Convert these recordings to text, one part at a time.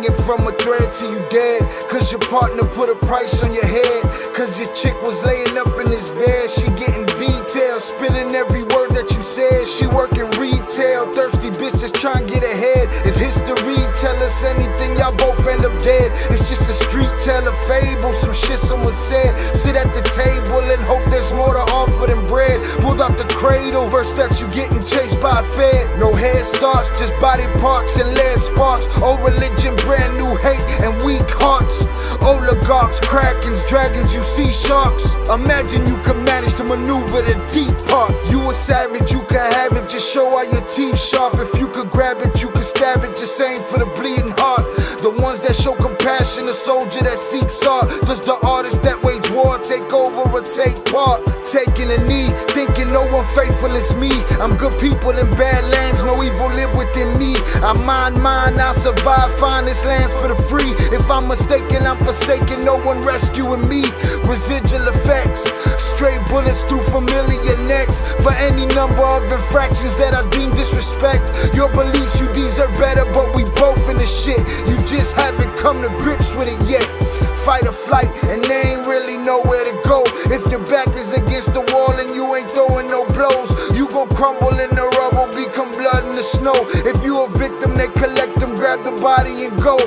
hanging from a thread till you dead. Cause your partner put a price on your head. Cause your chick was laying up in his bed. She getting details, spitting every word that you said. She working retail, thirsty bitch just trying to get ahead. If history tell us anything, y'all both end up dead. It's just a street tale, a fable, some shit someone said. Sit at the table and hope there's more to offer than bread. Pulled out the cradle, first steps you getting chased by a fed. No head starts, just body parts and lead sparks. Old religion, brand new hate and weak hearts. Oligarchs, krakens, dragons, you see sharks. Imagine you could manage to maneuver the deep part. You a savage, you can have it, just show all your teeth sharp. If you could grab it, you could stab it, just aim for the bleeding heart. The ones that show compassion, the soldier that seeks art. Does the artist that wage war take over or take part? Taking a knee, thinking no one faithful is me. I'm good people in bad lands, no evil live within me. I mind mine, I'll survive, find this lands for the free. If I'm mistaken, I'm forsaken, no one rescuing me. Residual effects, stray bullets through familiar necks. For any number of infractions that I deem disrespect. Your beliefs, you deserve better, but we both in the shit. You just haven't come to grips with it yet. Fight or flight, and they ain't really nowhere to go. If your back is against the wall and you ain't throwing no blows, you gon' crumble in the rubble, become blood in the snow. If you a victim, they collect them, grab the body and go.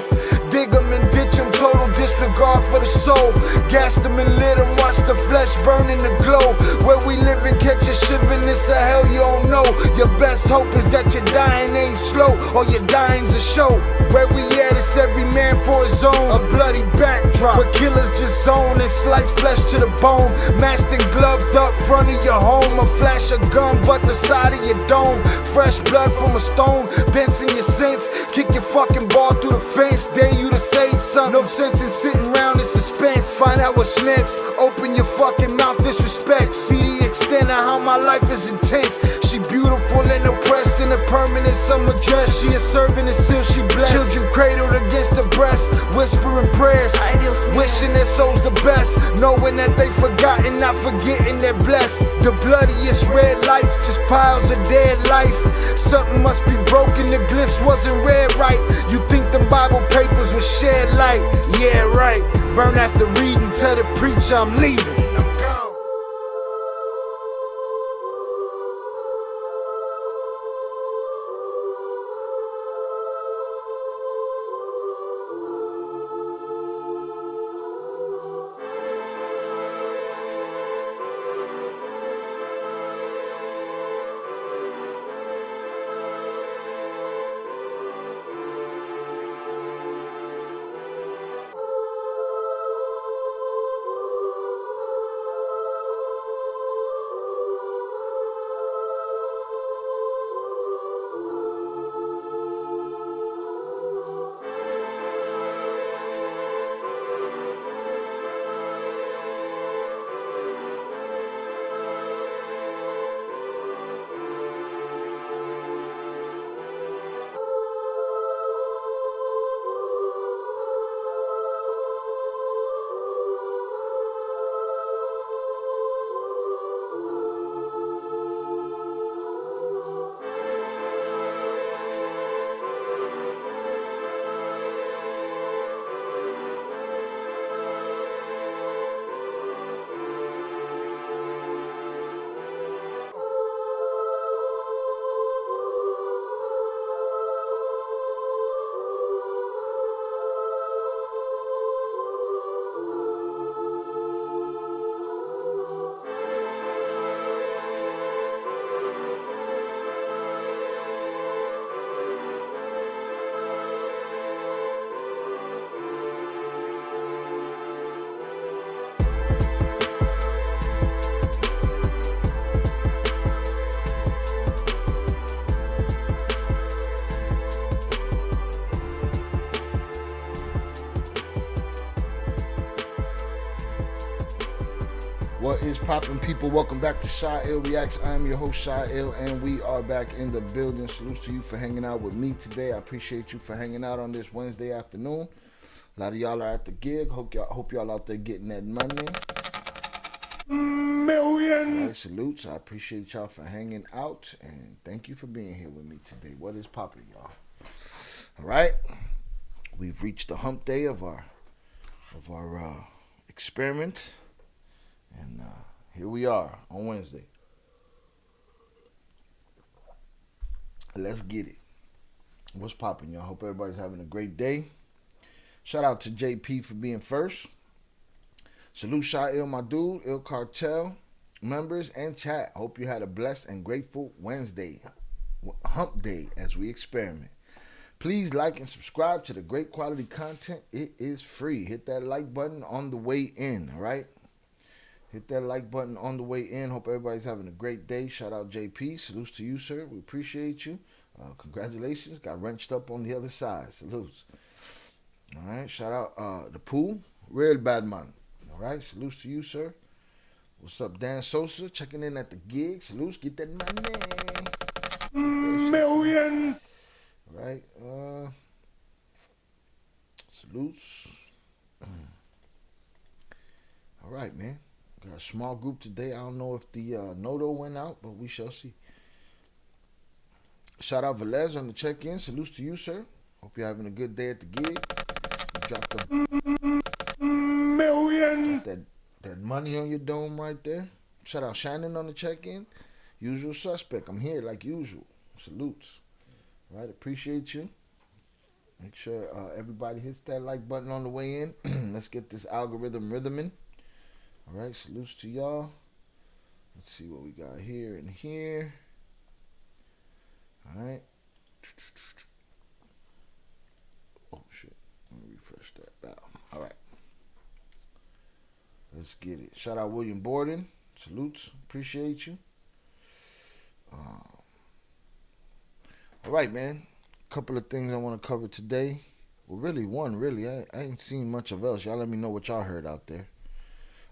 Dig them and ditch them, total disregard for the soul. Gas them and lit them, watch the flesh burn in the glow. Where we live and catch a shivering, it's a hell you don't know. Your best hope is that your dying ain't slow, or your dying's a show. Where we at, it's every man for his own. A bloody backdrop, where killers just zone and slice flesh to the bone. Masked and gloved up front of your home. A flash of gun, but the side of your dome. Fresh blood from a stone, dents in your sense. Kick your fucking ball through the fence, dare you to say something. No sense in sitting around in suspense. Find out what's next, open your fucking mouth, disrespect. See the extent of how my life is intense. She beautiful and oppressed in a permanent summer dress. She a servant and still she blessed. Children cradled against her breast, whispering prayers, wishing their souls the best, knowing that they forgotten, not forgetting they're blessed. The bloodiest red lights, just piles of dead life. Something must be broken, the glyphs wasn't read right. You think them Bible papers will shed light? Yeah, right. Burn after reading, tell the preacher I'm leaving. What is poppin', people? Welcome back to Shy Ill Reacts. I am your host, Shy Ill, and we are back in the building. Salutes to you for hanging out with me today. I appreciate you for hanging out on this Wednesday afternoon. A lot of y'all are at the gig. Hope y'all out there getting that money. Million. All right, salutes. I appreciate y'all for hanging out, and thank you for being here with me today. What is poppin', y'all? All right. We've reached the hump day of our experiment, and here we are on Wednesday. Let's get it. What's popping, y'all? Hope everybody's having a great day. Shout out to JP for being first. Salute Shah Il, my dude, Il Cartel, members, and chat. Hope you had a blessed and grateful Wednesday, hump day, as we experiment. Please like and subscribe to the great quality content. It is free. Hit that like button on the way in, all right? Hit that like button on the way in. Hope everybody's having a great day. Shout out JP. Salutes to you, sir. We appreciate you. Congratulations. Got wrenched up on the other side. Salutes. All right. Shout out the pool. Real bad man. All right. Salutes to you, sir. What's up, Dan Sosa? Checking in at the gig. Salutes. Get that money. Millions. All right. Salutes. All right, man. Got a small group today. I don't know if the Noto went out, but we shall see. Shout out Velez on the check-in. Salutes to you, sir. Hope you're having a good day at the gig. Drop Millions. that money on your dome right there. Shout out Shannon on the check-in. Usual suspect. I'm here like usual. Salutes. All right, appreciate you. Make sure everybody hits that like button on the way in. Let's get this algorithm rhythming. All right, salutes to y'all. Let's see what we got here and here. All right. Oh, shit. Let me refresh that out. All right. Let's get it. Shout out William Borden. Salutes. Appreciate you. All right, man. Couple of things I want to cover today. Well, really, one, really. I ain't seen much of else. Y'all let me know what y'all heard out there.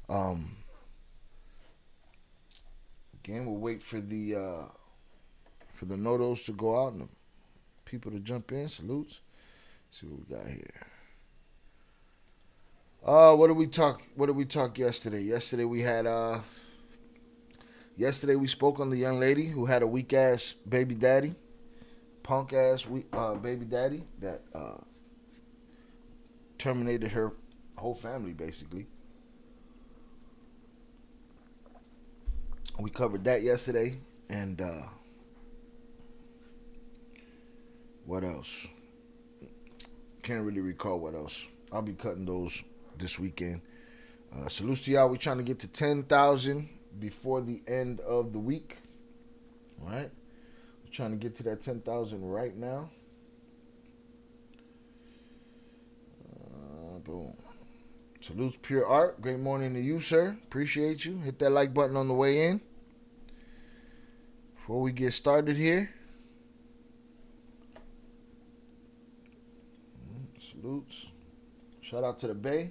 Again, we'll wait for the notos to go out and the people to jump in. Salutes. Let's see what we got here. What did we talk yesterday? Yesterday we spoke on the young lady who had a weak ass baby daddy, punk ass baby daddy that terminated her whole family basically. We covered that yesterday, and what else? Can't really recall what else. I'll be cutting those this weekend. Salutes to y'all. We're trying to get to 10,000 before the end of the week. All right? We're trying to get to that 10,000 right now. Boom. Salutes Pure Art. Great morning to you, sir. Appreciate you. Hit that like button on the way in. Before we get started here. Salutes. Shout out to the Bay.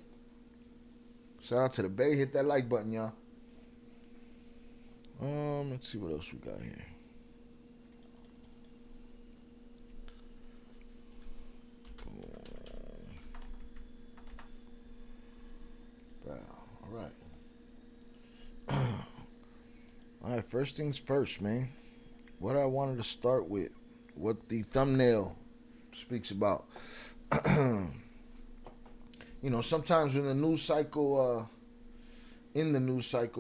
Shout out to the Bay. Hit that like button, y'all. Let's see what else we got here. All right. All right, first things first, man. What I wanted to start with, what the thumbnail speaks about. You know, sometimes in the news cycle,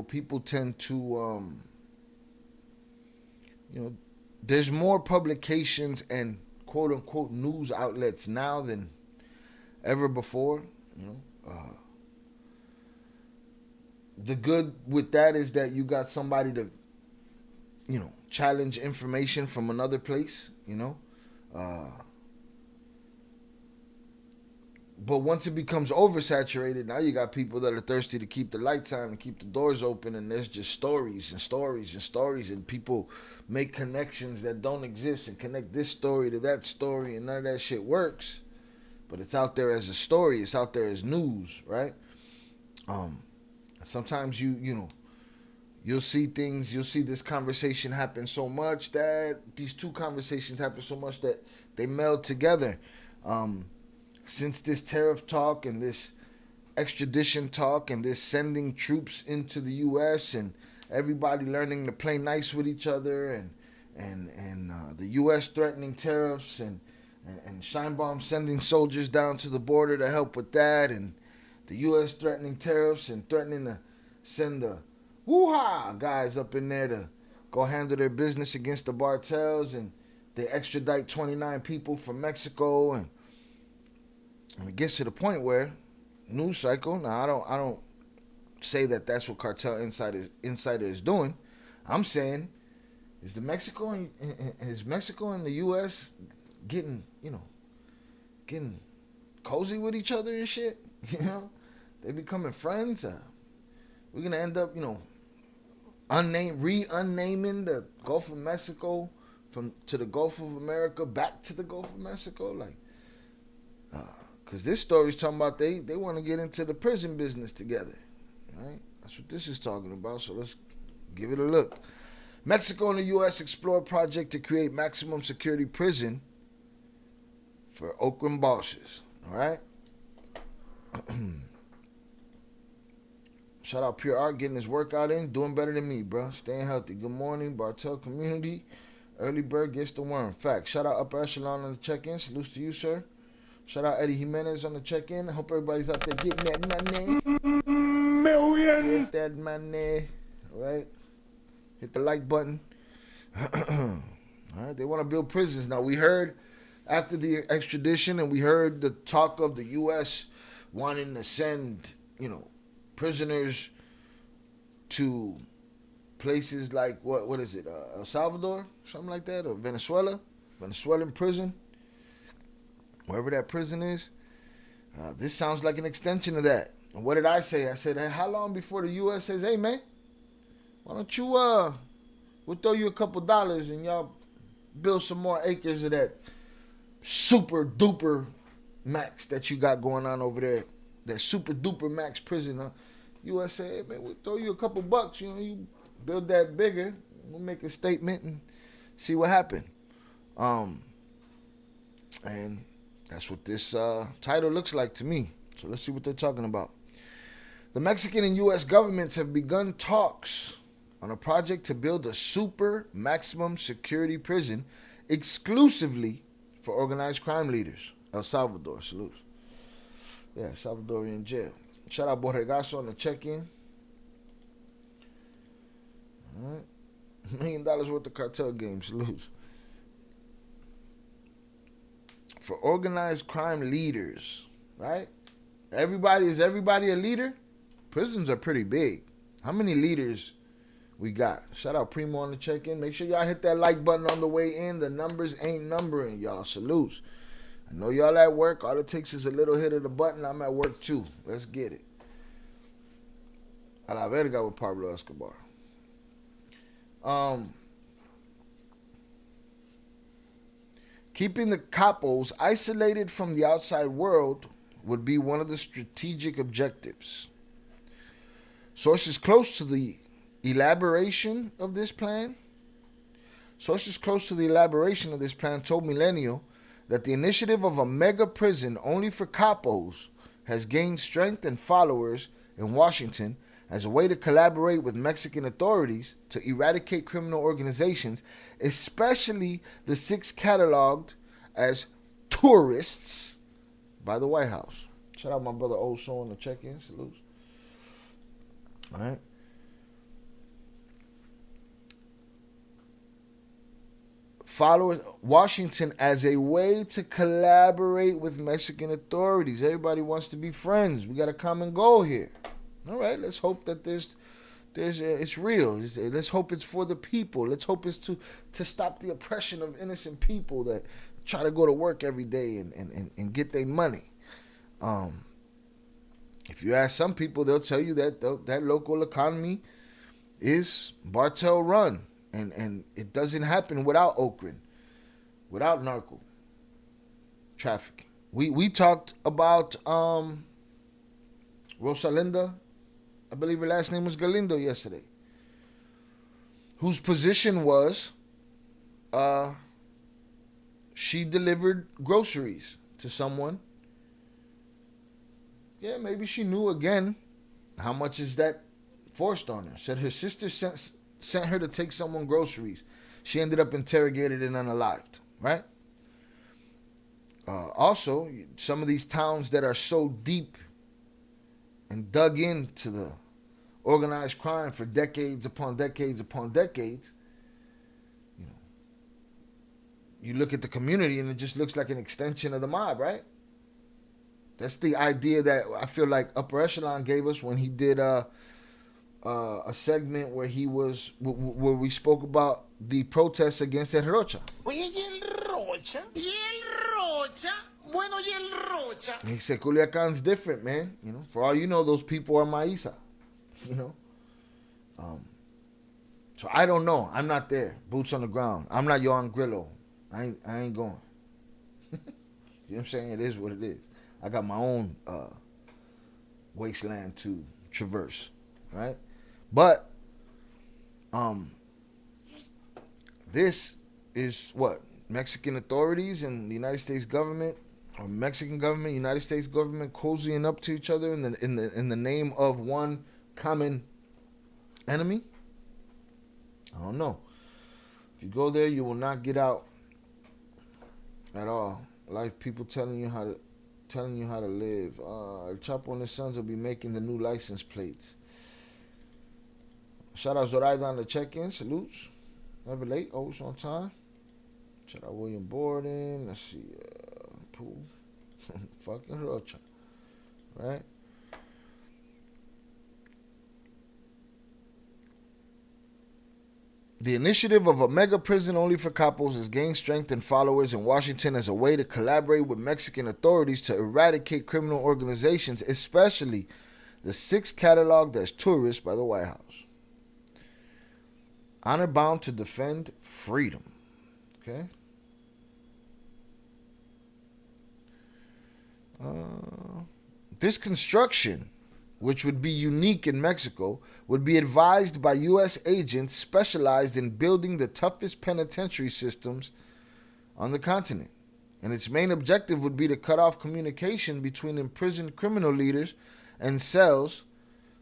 people tend to, there's more publications and quote unquote news outlets now than ever before. The good with that is that you got somebody to, challenge information from another place, But once it becomes oversaturated, now you got people that are thirsty to keep the lights on and keep the doors open, and there's just stories and stories and stories, and people make connections that don't exist and connect this story to that story, and none of that shit works. But it's out there as a story. It's out there as news, right? Sometimes you'll see things. You'll see this conversation happen so much that these two conversations happen so much that they meld together. Since this tariff talk and this extradition talk and this sending troops into the U.S. and everybody learning to play nice with each other and the U.S. threatening tariffs and and Scheinbaum sending soldiers down to the border to help with that, and the U.S. threatening tariffs and threatening to send the woo-ha guys up in there to go handle their business against the cartels, and they extradite 29 people from Mexico, and it gets to the point where news cycle. Now I don't say that that's what Cartel Insider is doing. I'm saying is Mexico and the U.S. getting cozy with each other and shit. They becoming friends. We're gonna end up unnaming the Gulf of Mexico to the Gulf of America back to the Gulf of Mexico, because this story's talking about they want to get into the prison business together, right? That's what this is talking about. So let's give it a look. Mexico and the U.S. explore a project to create maximum security prison for Oakland bosses. All right. Shout out Pure Art, getting his workout in, doing better than me, bro. Staying healthy. Good morning, Bartel community. Early bird gets the worm. Fact. Shout out Upper Echelon on the check-in. Salutes to you, sir. Shout out Eddie Jimenez on the check-in. I hope everybody's out there getting that money. Millions. Get that money. All right. Hit the like button. All right. They want to build prisons. Now, we heard after the extradition, and we heard the talk of the U.S. wanting to send, prisoners to places like, what is it, El Salvador? Something like that? Or Venezuelan prison? Wherever that prison is. This sounds like an extension of that. And what did I say? I said, hey, how long before the U.S. says, hey, man, why don't you, we'll throw you a couple dollars and y'all build some more acres of that super duper max that you got going on over there. That super duper max prison. U.S. say, hey, man, we'll throw you a couple bucks. You build that bigger. We'll make a statement and see what happened. And that's what this title looks like to me. So let's see what they're talking about. The Mexican and U.S. governments have begun talks on a project to build a super maximum security prison exclusively for organized crime leaders. El Salvador, salutes. Yeah, Salvadorian jail. Shout out Borregazo on the check-in. All right. $1 million worth of cartel games, salutes. For organized crime leaders, right? Is everybody a leader? Prisons are pretty big. How many leaders we got? Shout out Primo on the check-in. Make sure y'all hit that like button on the way in. The numbers ain't numbering, y'all. Salutes. I know y'all at work. All it takes is a little hit of the button. I'm at work too. Let's get it. A la verga with Pablo Escobar. Keeping the capos isolated from the outside world would be one of the strategic objectives. Sources close to the elaboration of this plan told Millennial that the initiative of a mega prison only for capos has gained strength and followers in Washington as a way to collaborate with Mexican authorities to eradicate criminal organizations, especially the 6 cataloged as tourists by the White House. Shout out my brother Oso on the check-in. Salutes. All right. Followers Washington as a way to collaborate with Mexican authorities. Everybody wants to be friends. We got a common goal here. All right, let's hope that it's real. Let's hope it's for the people. Let's hope it's to stop the oppression of innocent people that try to go to work every day and get their money. If you ask some people, they'll tell you that that local economy is Bartel run. And it doesn't happen without Okran, without narco trafficking. We talked about Rosalinda, I believe her last name was Galindo yesterday, whose position was she delivered groceries to someone. Yeah, maybe she knew again how much is that forced on her. Said her sister sent her to take someone groceries. She ended up interrogated and unalived, right? Also, some of these towns that are so deep and dug into the organized crime for decades upon decades upon decades, you know, you look at the community and it just looks like an extension of the mob, right? That's the idea that I feel like Upper Echelon gave us when he did a segment where where we spoke about the protests against El Rocha. Oye, ¿y el Rocha? ¿Y el Rocha? Bueno, ¿y el Rocha? And he said Culiacan's different, man. You know, for all you know, those people are Maísa. You know, so I don't know. I'm not there. Boots on the ground. I'm not Yohan Grillo. I ain't going. You know what I'm saying? It is what it is. I got my own wasteland to traverse, right? But this is what Mexican authorities and the United States government, or Mexican government, United States government, cozying up to each other in the name of one common enemy. I don't know. If you go there, you will not get out at all. Like people telling you how to live. El Chapo and his sons will be making the new license plates. Shout out Zoraida on the check-in. Salutes. Never late. Always on time. Shout out William Borden. Let's see. Pool. Fucking Rocha. Right? The initiative of a mega prison only for capos has gained strength and followers in Washington as a way to collaborate with Mexican authorities to eradicate criminal organizations, especially the six cataloged as tourists by the White House. Honor bound to defend freedom. Okay? This construction, which would be unique in Mexico, would be advised by U.S. agents specialized in building the toughest penitentiary systems on the continent. And its main objective would be to cut off communication between imprisoned criminal leaders and cells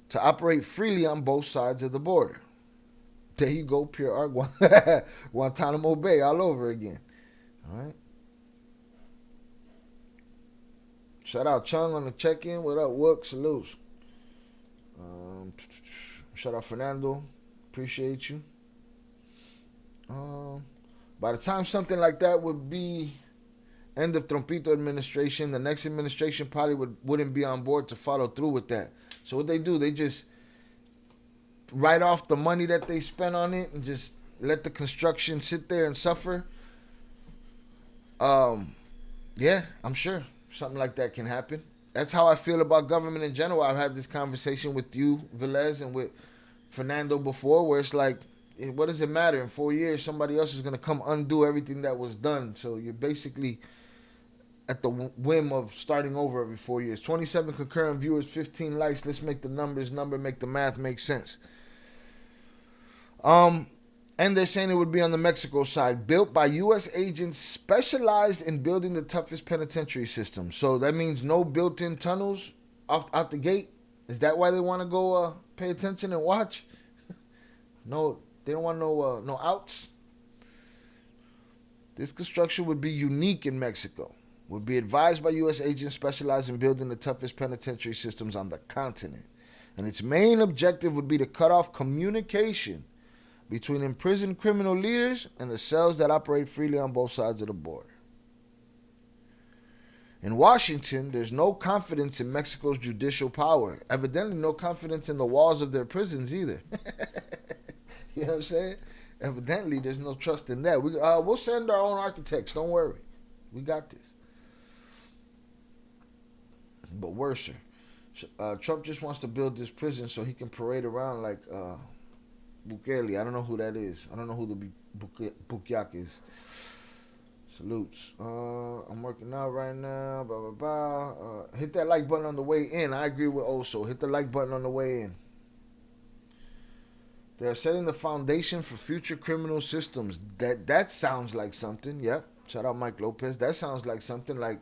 to operate freely on both sides of the border. There you go, pure art. Guantanamo Bay all over again. All right. Shout out Chung on the check-in. What up, Wook? Salutes. Shout out Fernando. Appreciate you. By the time something like that would be end of Trompito administration, the next administration probably wouldn't be on board to follow through with that. So what they do, they just write off the money that they spent on it and just let the construction sit there and suffer. Yeah, I'm sure something like that can happen. That's how I feel about government in general. I've had this conversation with you, Velez, and with Fernando before, where it's like, what does it matter? In 4 years, somebody else is going to come undo everything that was done. So you're basically at the whim of starting over every 4 years. 27 concurrent viewers, 15 likes. Let's make the numbers make the math make sense. And they're saying it would be on the Mexico side, built by U.S. agents specialized in building the toughest penitentiary system. So that means no built-in tunnels out the gate. Is that why they want to go pay attention and watch? No, they don't want no outs. This construction would be unique in Mexico. Would be advised by U.S. agents specialized in building the toughest penitentiary systems on the continent. And its main objective would be to cut off communication between imprisoned criminal leaders and the cells that operate freely on both sides of the border. In Washington, there's no confidence in Mexico's judicial power. Evidently, no confidence in the walls of their prisons either. You know what I'm saying? Evidently, there's no trust in that. We'll send our own architects. Don't worry. We got this. But worse, Trump just wants to build this prison so he can parade around like Bukele. I don't know who that is. I don't know who the Bukyak is. Salutes. I'm working out right now. Blah, blah, blah. Hit that like button on the way in. I agree with Oso. Hit the like button on the way in. They are setting the foundation for future criminal systems. That sounds like something. Yep. Shout out Mike Lopez. That sounds like something like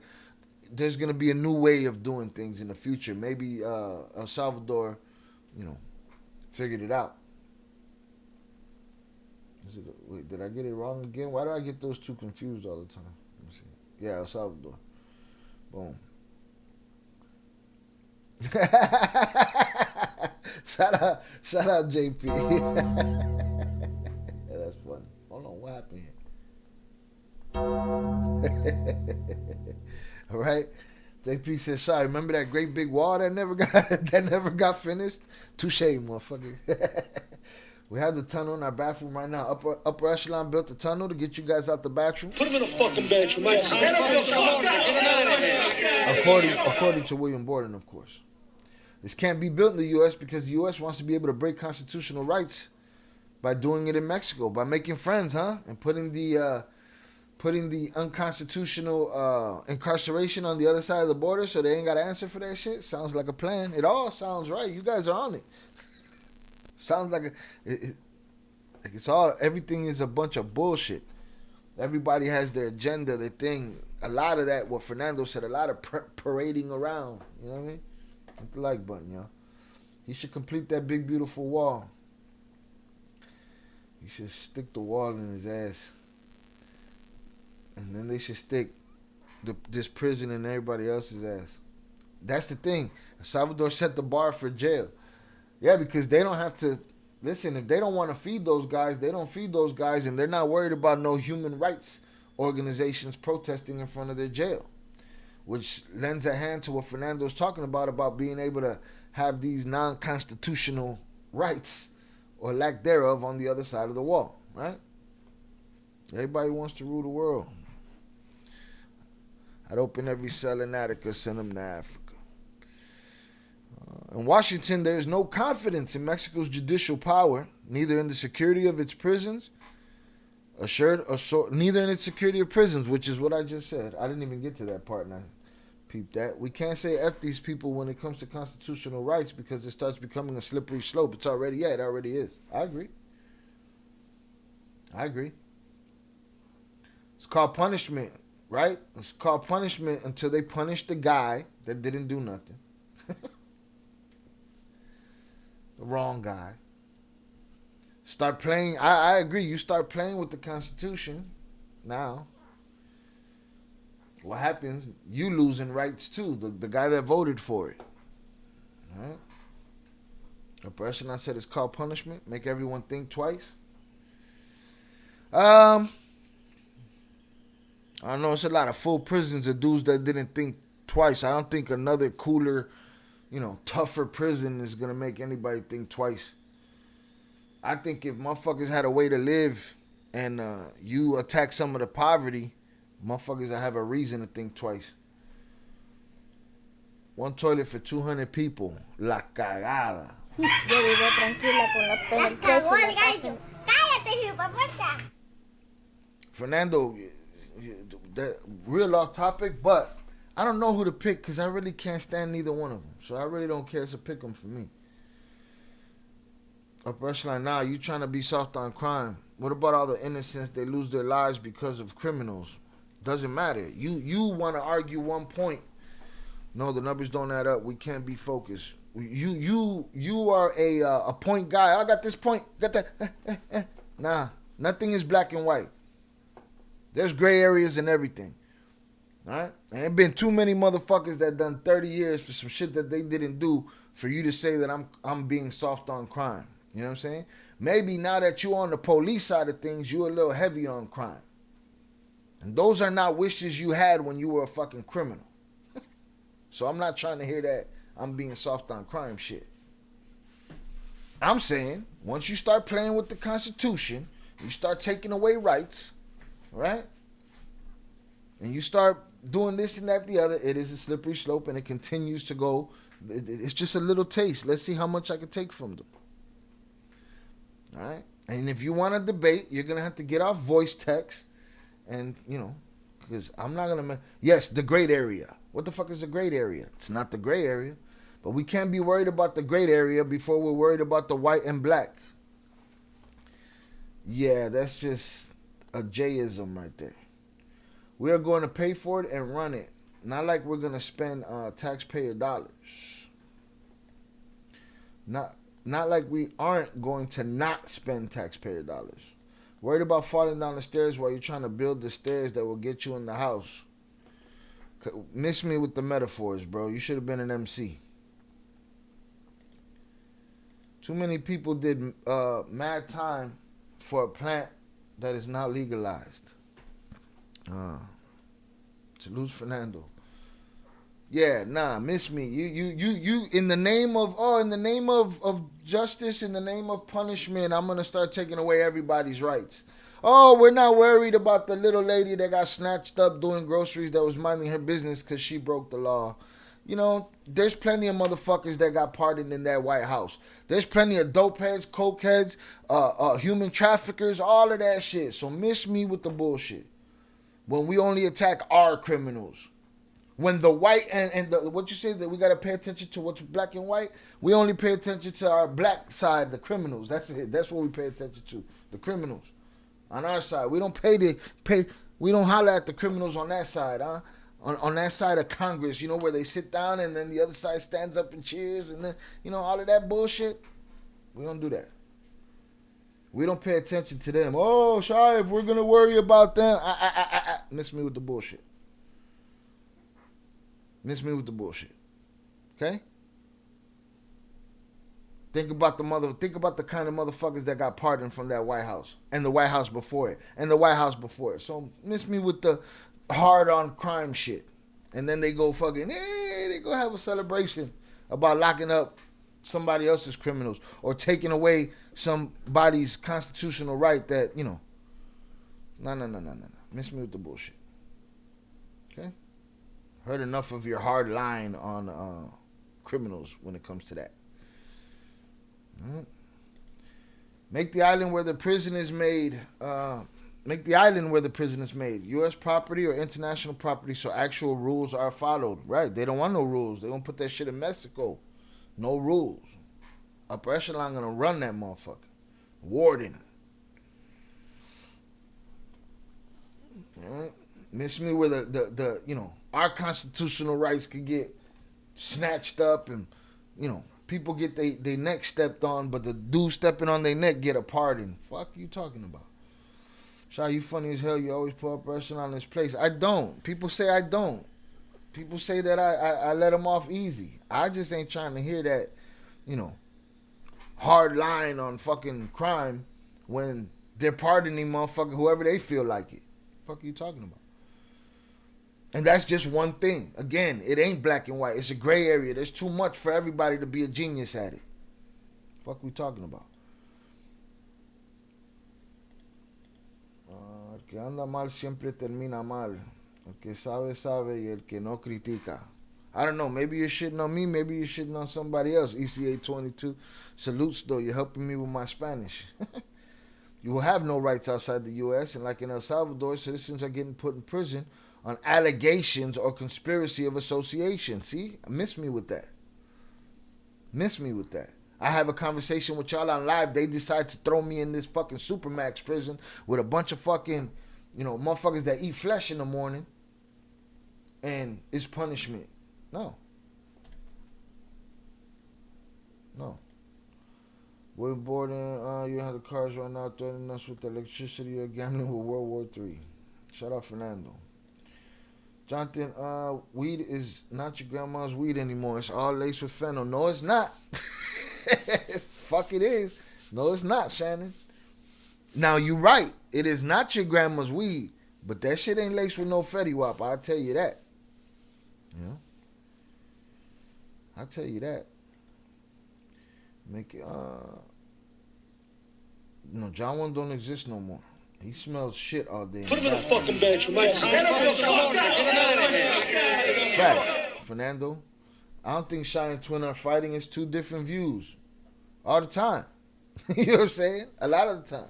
there's going to be a new way of doing things in the future. Maybe El Salvador, figured it out. Wait, did I get it wrong again? Why do I get those two confused all the time? Let me see. Yeah, El Salvador. Boom. shout out JP. Yeah, that's funny. Hold on, what happened here? All right. JP said, "Sorry, remember that great big wall that never got finished? Touche, motherfucker." We have the tunnel in our bathroom right now. Upper echelon built the tunnel to get you guys out the bathroom. Put him in a fucking bedroom, Mike. According to William Borden, of course. This can't be built in the U.S. because the U.S. wants to be able to break constitutional rights by doing it in Mexico, by making friends, huh? And putting the unconstitutional incarceration on the other side of the border so they ain't got to answer for that shit. Sounds like a plan. It all sounds right. You guys are on it. Sounds like it's all, everything is a bunch of bullshit. Everybody has their agenda, their thing. A lot of that, what Fernando said, a lot of parading around. You know what I mean? Hit the like button, y'all. He should complete that big, beautiful wall. He should stick the wall in his ass. And then they should stick this prison in everybody else's ass. That's the thing. El Salvador set the bar for jail. Yeah, because they don't have to, listen, if they don't want to feed those guys, they don't feed those guys, and they're not worried about no human rights organizations protesting in front of their jail, which lends a hand to what Fernando's talking about being able to have these non-constitutional rights or lack thereof on the other side of the wall, right? Everybody wants to rule the world. I'd open every cell in Attica, send them to Africa. In Washington, there is no confidence in Mexico's judicial power, neither in the security of its prisons, neither in its security of prisons, which is what I just said. I didn't even get to that part, and I peeped that. We can't say F these people when it comes to constitutional rights because it starts becoming a slippery slope. It already is. I agree. It's called punishment, right? It's called punishment until they punish the guy that didn't do nothing. The wrong guy. Start playing. I agree. You start playing with the Constitution now. What happens? You losing rights too. The guy that voted for it. All right. Oppression, I said, it's called punishment. Make everyone think twice. I know it's a lot of full prisons of dudes that didn't think twice. I don't think another cooler, tougher prison is going to make anybody think twice. I think if motherfuckers had a way to live and you attack some of the poverty, motherfuckers will have a reason to think twice. One toilet for 200 people. La cagada. Yo vivo tranquila con los pelos presos. Cállate, hijueputa. Fernando, that real off topic, but I don't know who to pick because I really can't stand neither one of them. So I really don't care. It's a pick 'em for me. Upper echelon, now you trying to be soft on crime. What about all the innocents? They lose their lives because of criminals. Doesn't matter. You want to argue one point. No, the numbers don't add up. We can't be focused. You are a point guy. I got this point. Got that. Nah, nothing is black and white. There's gray areas and everything. All right? And there been too many motherfuckers that done 30 years for some shit that they didn't do for you to say that I'm being soft on crime. You know what I'm saying? Maybe now that you're on the police side of things, you're a little heavy on crime. And those are not wishes you had when you were a fucking criminal. So I'm not trying to hear that I'm being soft on crime shit. I'm saying, once you start playing with the Constitution, you start taking away rights, right? And you start doing this and that, the other, it is a slippery slope and it continues to go. It's just a little taste. Let's see how much I can take from them. All right? And if you want to debate, you're going to have to get off voice text and, because I'm not going to... Yes, the great area. What the fuck is the great area? It's not the gray area. But we can't be worried about the great area before we're worried about the white and black. Yeah, that's just a Jayism right there. We are going to pay for it and run it. Not like we're going to spend taxpayer dollars. Not like we aren't going to not spend taxpayer dollars. Worried about falling down the stairs while you're trying to build the stairs that will get you in the house. Miss me with the metaphors, bro. You should have been an MC. Too many people did mad time for a plant that is not legalized. Salute Fernando. Yeah, nah, miss me. You in the name of justice, in the name of punishment, I'm gonna start taking away everybody's rights. Oh, we're not worried about the little lady that got snatched up doing groceries that was minding her business because she broke the law. You know, there's plenty of motherfuckers that got pardoned in that White House. There's plenty of dope heads, coke heads, human traffickers, all of that shit. So miss me with the bullshit. When we only attack our criminals. When the white and the, what you say that we got to pay attention to what's black and white, we only pay attention to our black side, the criminals. That's it. That's what we pay attention to, the criminals. On our side, we don't we don't holler at the criminals on that side, huh? On that side of Congress, you know, where they sit down and then the other side stands up and cheers and then, you know, all of that bullshit. We don't do that. We don't pay attention to them. Oh, Shy, if we're going to worry about them, miss me with the bullshit. Miss me with the bullshit. Okay? Think about the kind of motherfuckers that got pardoned from that White House and the White House before it and the White House before it. So miss me with the hard on crime shit. And then they go fucking, hey, they go have a celebration about locking up somebody else's criminals or taking away somebody's constitutional right that, you know. No. Miss me with the bullshit. Okay? Heard enough of your hard line on criminals when it comes to that. Make the island where the prison is made. Make the island where the prison is made U.S. property or international property, so actual rules are followed. Right? They don't want no rules. They gonna put that shit in Mexico. No rules. Upper echelon gonna run that motherfucker. Warden. Miss me where the you know, our constitutional rights could get snatched up and, you know, people get they neck stepped on, but the dude stepping on their neck get a pardon. Fuck you talking about? Shy, you funny as hell. You always put up pressure on this place. I don't. People say I don't. People say that I let them off easy. I just ain't trying to hear that, you know, hard line on fucking crime when they're pardoning motherfucker whoever they feel like it. Fuck you talking about? And that's just one thing. Again, it ain't black and white. It's a gray area. There's too much for everybody to be a genius at it. Fuck we talking about? El que anda mal siempre termina mal. El que sabe, sabe, y el que no critica. I don't know. Maybe you're shitting on me. Maybe you're shitting on somebody else. ECA 22. Salutes, though. You're helping me with my Spanish. You will have no rights outside the U.S. And like in El Salvador, citizens are getting put in prison on allegations or conspiracy of association. See? Miss me with that. Miss me with that. I have a conversation with y'all on live. They decide to throw me in this fucking Supermax prison with a bunch of fucking, you know, motherfuckers that eat flesh in the morning. And it's punishment. No. We're boarding, you have the cars right now threatening us with electricity or gambling with World War III. Shout out Fernando. Jonathan, weed is not your grandma's weed anymore. It's all laced with fentanyl. No, it's not. Fuck it is. No, it's not, Shannon. Now, you're right. It is not your grandma's weed. But that shit ain't laced with no Fetty Wap. I'll tell you that. You know? I'll tell you that. Make it, no, John 1 don't exist no more. He smells shit all day. Put him in a fucking bench, Mike. Fact. Fernando, I don't think Shy and Twin are fighting. It's two different views. All the time. You know what I'm saying? A lot of the time.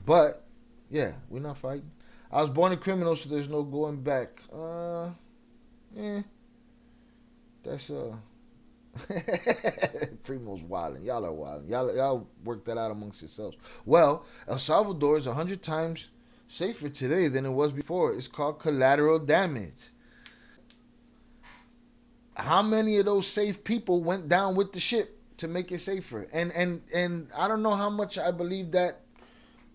But, yeah, we're not fighting. I was born a criminal, so there's no going back. That's, Primo's wilding. Y'all are wilding. Y'all work that out amongst yourselves. Well, El Salvador is 100 times safer today than it was before. It's called collateral damage. How many of those safe people went down with the ship to make it safer? And I don't know how much I believe that,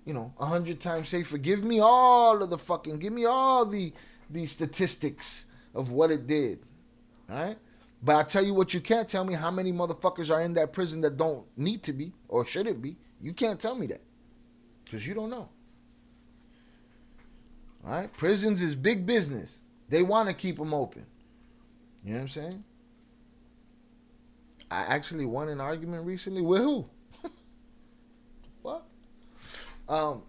you know, 100 times safer. Give me all the the statistics of what it did. All right? But I tell you what, you can't tell me how many motherfuckers are in that prison that don't need to be or shouldn't be. You can't tell me that because you don't know. All right? Prisons is big business. They want to keep them open. You know what I'm saying? I actually won an argument recently with who? What?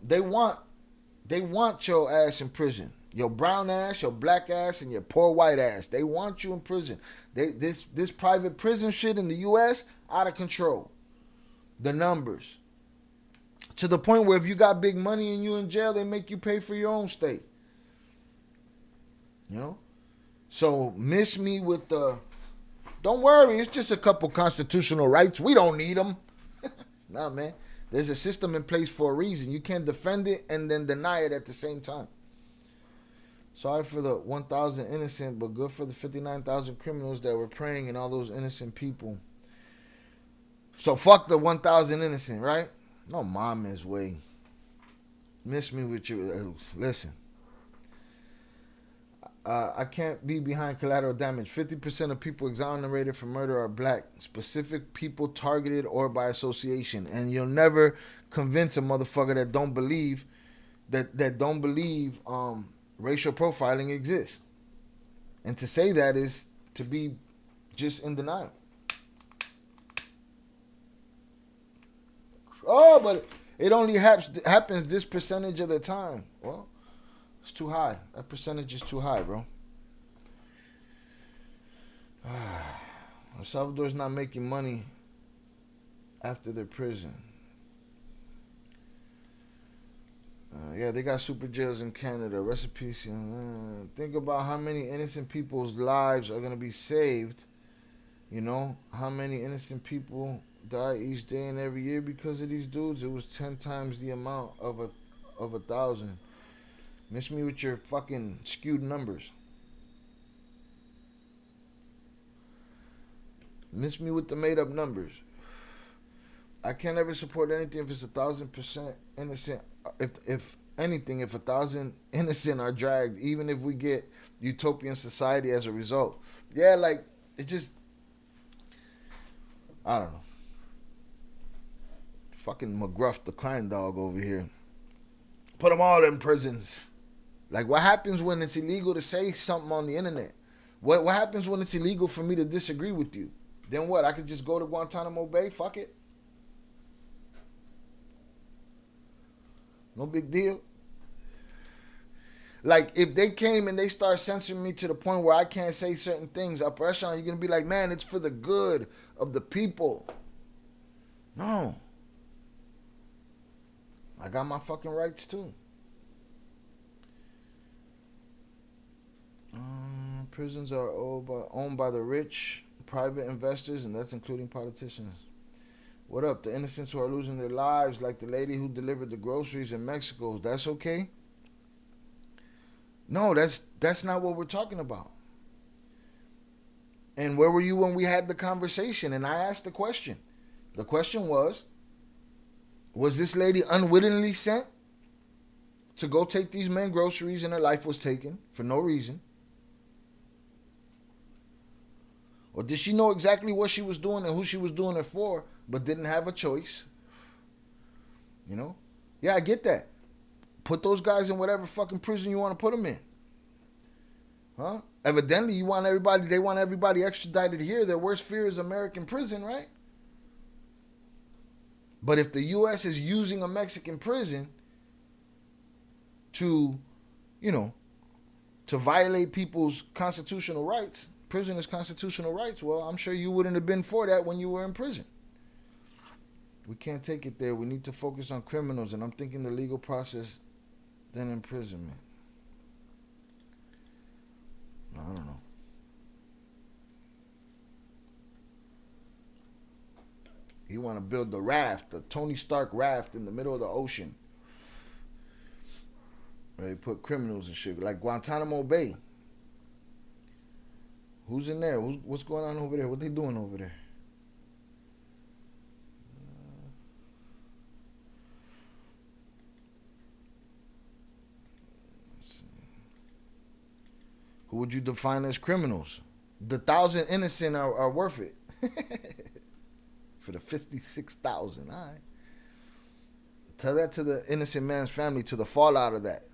They want your ass in prison. Your brown ass, your black ass, and your poor white ass. They want you in prison. This private prison shit in the U.S. out of control. The numbers. To the point where if you got big money and you in jail, they make you pay for your own stay. You know? So miss me with the, don't worry, it's just a couple constitutional rights. We don't need them. Nah, man. There's a system in place for a reason. You can't defend it and then deny it at the same time. Sorry for the 1,000 innocent, but good for the 59,000 criminals that were praying and all those innocent people. So fuck the 1,000 innocent, right? No mama's way. Miss me with you. Listen. I can't be behind collateral damage. 50% of people exonerated for murder are black. Specific people targeted or by association. And you'll never convince a motherfucker that don't believe racial profiling exists. And to say that is to be just in denial. Oh, but it only happens this percentage of the time. Well, it's too high. That percentage is too high, bro. El Salvador's not making money after their prison. Yeah, they got super jails in Canada. Rest in peace. Think about how many innocent people's lives are going to be saved. You know, how many innocent people die each day and every year because of these dudes. It was 10 times the amount of 1,000. Miss me with your fucking skewed numbers. Miss me with the made up numbers. I can't ever support anything if it's 1,000% innocent. If anything, if 1,000 innocent are dragged, even if we get utopian society as a result. Yeah, like, it just, I don't know. Fucking McGruff, the crime dog over here. Put them all in prisons. Like, what happens when it's illegal to say something on the internet? What happens when it's illegal for me to disagree with you? Then what? I could just go to Guantanamo Bay? Fuck it. No big deal. Like, if they came and they start censoring me to the point where I can't say certain things, upper echelon, you're going to be like, man, it's for the good of the people. No. I got my fucking rights too. Prisons are owned by the rich, private investors, and that's including politicians. What up? The innocents who are losing their lives, like the lady who delivered the groceries in Mexico, that's okay? No, that's not what we're talking about. And where were you when we had the conversation and I asked the question? The question was this lady unwittingly sent to go take these men groceries and her life was taken for no reason? Or did she know exactly what she was doing and who she was doing it for, but didn't have a choice? You know? Yeah, I get that. Put those guys in whatever fucking prison you want to put them in. Huh? Evidently, they want everybody extradited here. Their worst fear is American prison, right? But if the U.S. is using a Mexican prison to, to violate people's constitutional rights, prisoners' constitutional rights, well, I'm sure you wouldn't have been for that when you were in prison. We can't take it there. We need to focus on criminals, and I'm thinking the legal process, then imprisonment. I don't know. You want to build the raft, the Tony Stark raft in the middle of the ocean. Where they put criminals and shit, like Guantanamo Bay. Who's in there? What's going on over there? What they doing over there? would you define as criminals? The 1,000 innocent are worth it. For the 56,000, all right. Tell that to the innocent man's family, to the fallout of that.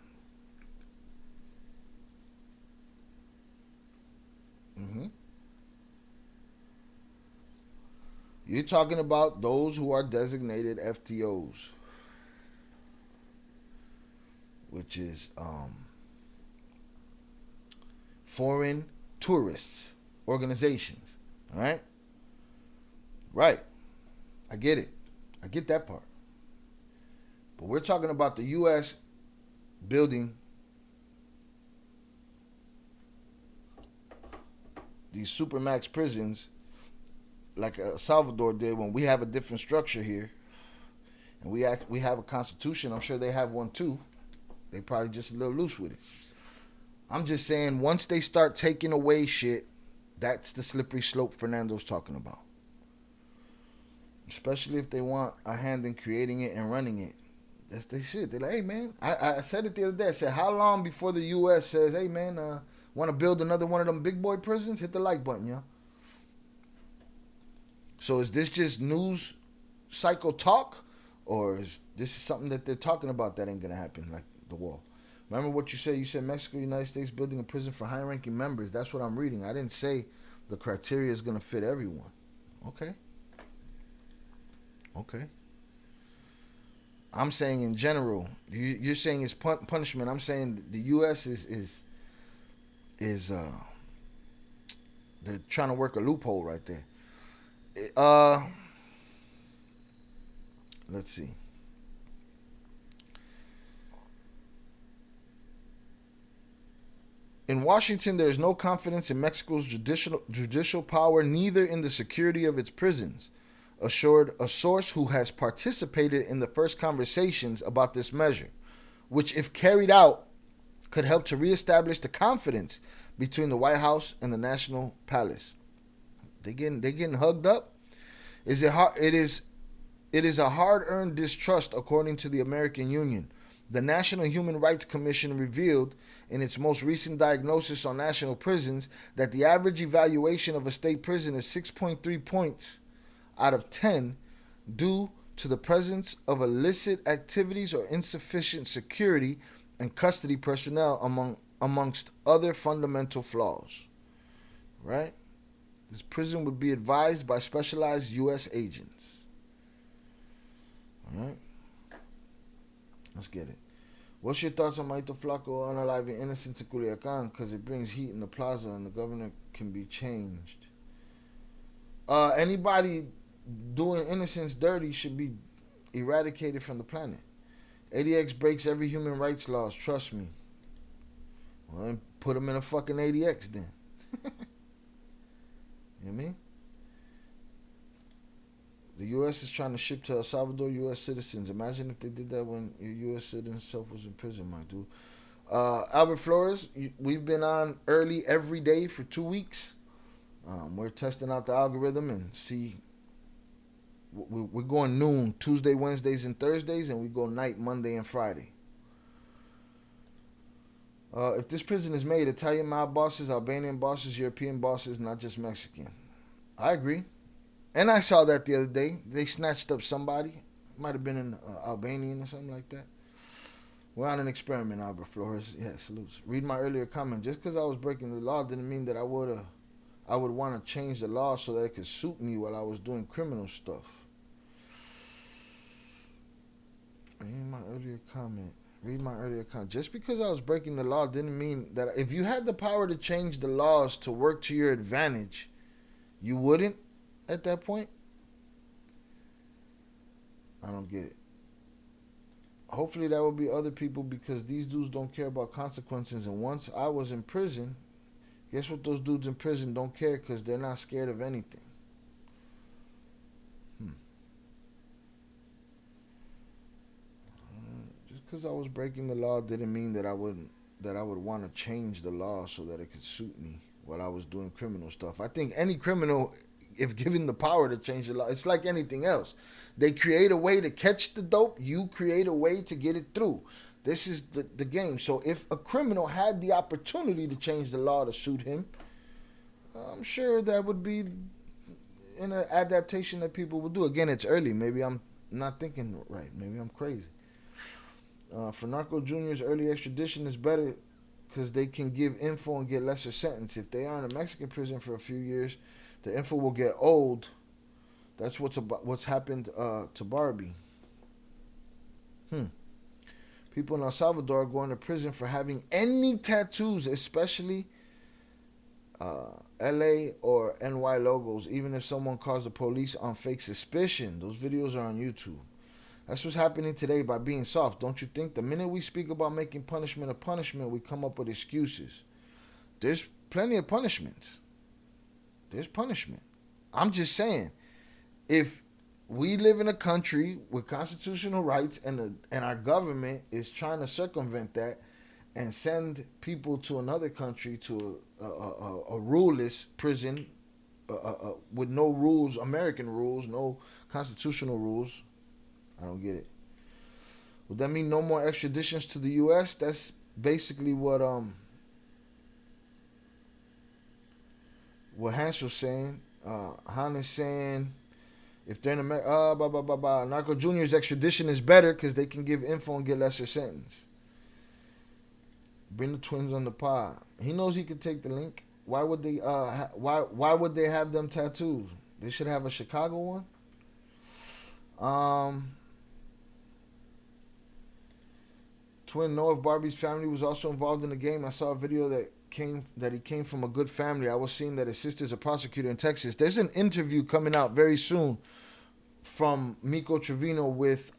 You're talking about those who are designated FTOs, which is foreign tourists organizations. All right? Right. I get it. I get that part. But we're talking about the U.S. building these supermax prisons like El Salvador did, when we have a different structure here. And we have a constitution. I'm sure they have one too. They probably just a little loose with it. I'm just saying, once they start taking away shit, that's the slippery slope Fernando's talking about. Especially if they want a hand in creating it and running it. That's their shit. They're like, hey, man. I said it the other day. I said, how long before the U.S. says, hey, man, want to build another one of them big boy prisons? Hit the like button, y'all. So is this just news cycle talk? Or is this something that they're talking about that ain't going to happen, like the wall? Remember what you said? You said Mexico, United States building a prison for high-ranking members. That's what I'm reading. I didn't say the criteria is going to fit everyone. Okay. Okay. I'm saying in general. You're saying it's punishment. I'm saying the U.S. is they're trying to work a loophole right there. Let's see. In Washington, there is no confidence in Mexico's judicial power, neither in the security of its prisons, assured a source who has participated in the first conversations about this measure, which, if carried out, could help to reestablish the confidence between the White House and the National Palace. They getting hugged up. It is a hard-earned distrust, according to the American Union. The National Human Rights Commission revealed in its most recent diagnosis on national prisons that the average evaluation of a state prison is 6.3 points out of 10 due to the presence of illicit activities or insufficient security and custody personnel amongst other fundamental flaws. Right? This prison would be advised by specialized U.S. agents. All right? Let's get it. What's your thoughts on Maito Flaco unaliving innocents in Culiacan? Because it brings heat in the plaza and the governor can be changed. Anybody doing innocents dirty should be eradicated from the planet. ADX breaks every human rights laws, trust me. Well, then put them in a fucking ADX then. You know what I mean? The U.S. is trying to ship to El Salvador U.S. citizens. Imagine if they did that when your U.S. citizen self was in prison, my dude. Albert Flores, we've been on early every day for 2 weeks. We're testing out the algorithm and see. We're going noon Tuesday, Wednesdays, and Thursdays, and we go night Monday and Friday. If this prison is made, Italian mob bosses, Albanian bosses, European bosses, not just Mexican. I agree. And I saw that the other day. They snatched up somebody. Might have been an Albanian or something like that. We're on an experiment, Albert Flores. Yeah, salutes. Read my earlier comment. Just because I was breaking the law didn't mean that I would want to change the law so that it could suit me while I was doing criminal stuff. Read my earlier comment. Just because I was breaking the law didn't mean that if you had the power to change the laws to work to your advantage, you wouldn't at that point? I don't get it. Hopefully that will be other people, because these dudes don't care about consequences. And once I was in prison, guess what those dudes in prison don't care, because they're not scared of anything. Just because I was breaking the law didn't mean that I would want to change the law so that it could suit me while I was doing criminal stuff. I think any criminal, if given the power to change the law, it's like anything else. They create a way to catch the dope. You create a way to get it through. This is the game. So if a criminal had the opportunity to change the law to suit him, I'm sure that would be an adaptation that people would do. Again, it's early. Maybe I'm not thinking right. Maybe I'm crazy. For narco juniors, early extradition is better because they can give info and get lesser sentence. If they are in a Mexican prison for a few years, the info will get old. That's what's happened to Barbie. People in El Salvador are going to prison for having any tattoos, especially LA or NY logos, even if someone calls the police on fake suspicion. Those videos are on YouTube. That's what's happening today by being soft. Don't you think? The minute we speak about making punishment a punishment, we come up with excuses. There's plenty of punishments. There's punishment. I'm just saying, if we live in a country with constitutional rights and our government is trying to circumvent that and send people to another country to a ruleless prison with no rules, American rules, no constitutional rules, I don't get it. Would that mean no more extraditions to the U.S.? That's basically what Hansel's saying. Han is saying if they're in America, narco juniors extradition is better because they can give info and get lesser sentence. Bring the twins on the pod. He knows he could take the link. Why would they? Why would they have them tattoos? They should have a Chicago one. Twin know if Barbie's family was also involved in the game. I saw a video that he came from a good family. I was seeing that his sister's a prosecutor in Texas. There's an interview coming out very soon from Miko Trevino with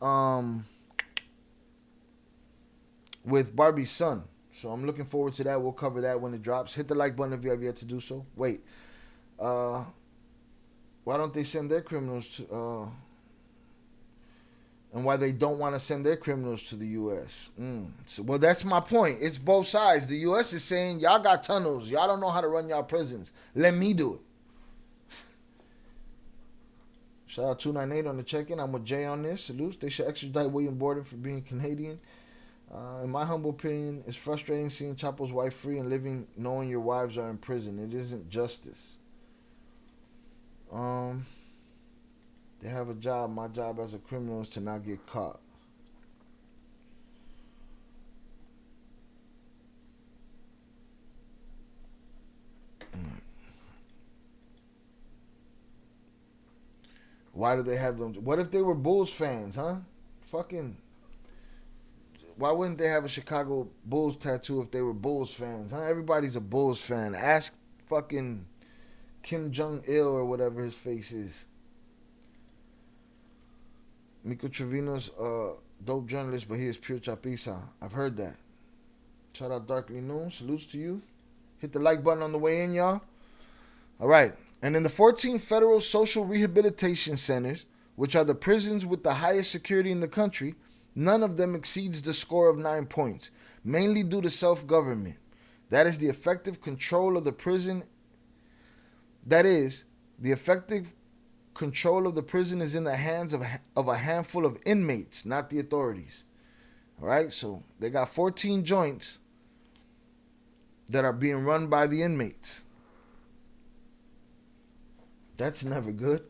Barbie's son. So I'm looking forward to that. We'll cover that when it drops. Hit the like button if you have yet to do so. Wait. Why don't they send their criminals to... and why they don't want to send their criminals to the U.S. So, well, that's my point. It's both sides. The U.S. is saying, y'all got tunnels. Y'all don't know how to run y'all prisons. Let me do it. Shout out 298 on the check-in. I'm with Jay on this. Salutes. They should extradite William Borden for being Canadian. In my humble opinion, it's frustrating seeing Chapo's wife free and living knowing your wives are in prison. It isn't justice. They have a job. My job as a criminal is to not get caught. Why do they have them? What if they were Bulls fans, huh? Fucking. Why wouldn't they have a Chicago Bulls tattoo if they were Bulls fans, huh? Everybody's a Bulls fan. Ask fucking Kim Jong-il or whatever his face is. Miko Trevino's a dope journalist, but he is pure chapiza. I've heard that. Shout out Darkly Noon. Salutes to you. Hit the like button on the way in, y'all. All right. And in the 14 federal social rehabilitation centers, which are the prisons with the highest security in the country, none of them exceeds the score of 9 points, mainly due to self-government. That is the effective control of the prison. That is, the effective control of the prison is in the hands of a handful of inmates, not the authorities. All right, so they got 14 joints that are being run by the inmates. That's never good.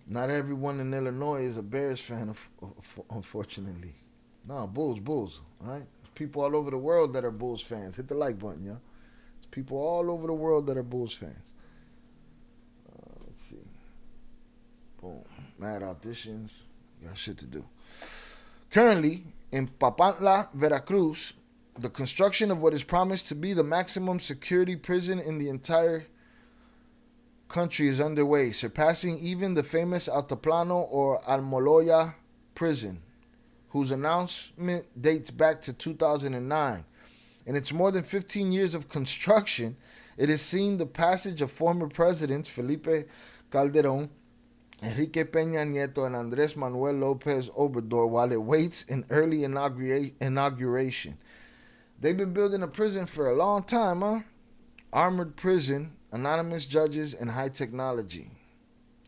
Not everyone in Illinois is a Bears fan, unfortunately. No, Bulls. All right, there's people all over the world that are Bulls fans. Hit the like button, y'all. There's people all over the world that are Bulls fans. Let's see. Boom. Mad auditions. Got shit to do. Currently, in Papantla, Veracruz, the construction of what is promised to be the maximum security prison in the entire country is underway, surpassing even the famous Altiplano or Almoloya prison, whose announcement dates back to 2009. In its more than 15 years of construction, it has seen the passage of former presidents Felipe Calderón, Enrique Peña Nieto, and Andrés Manuel López Obrador while it waits in early inauguration. They've been building a prison for a long time, huh? Armored prison, anonymous judges, and high technology.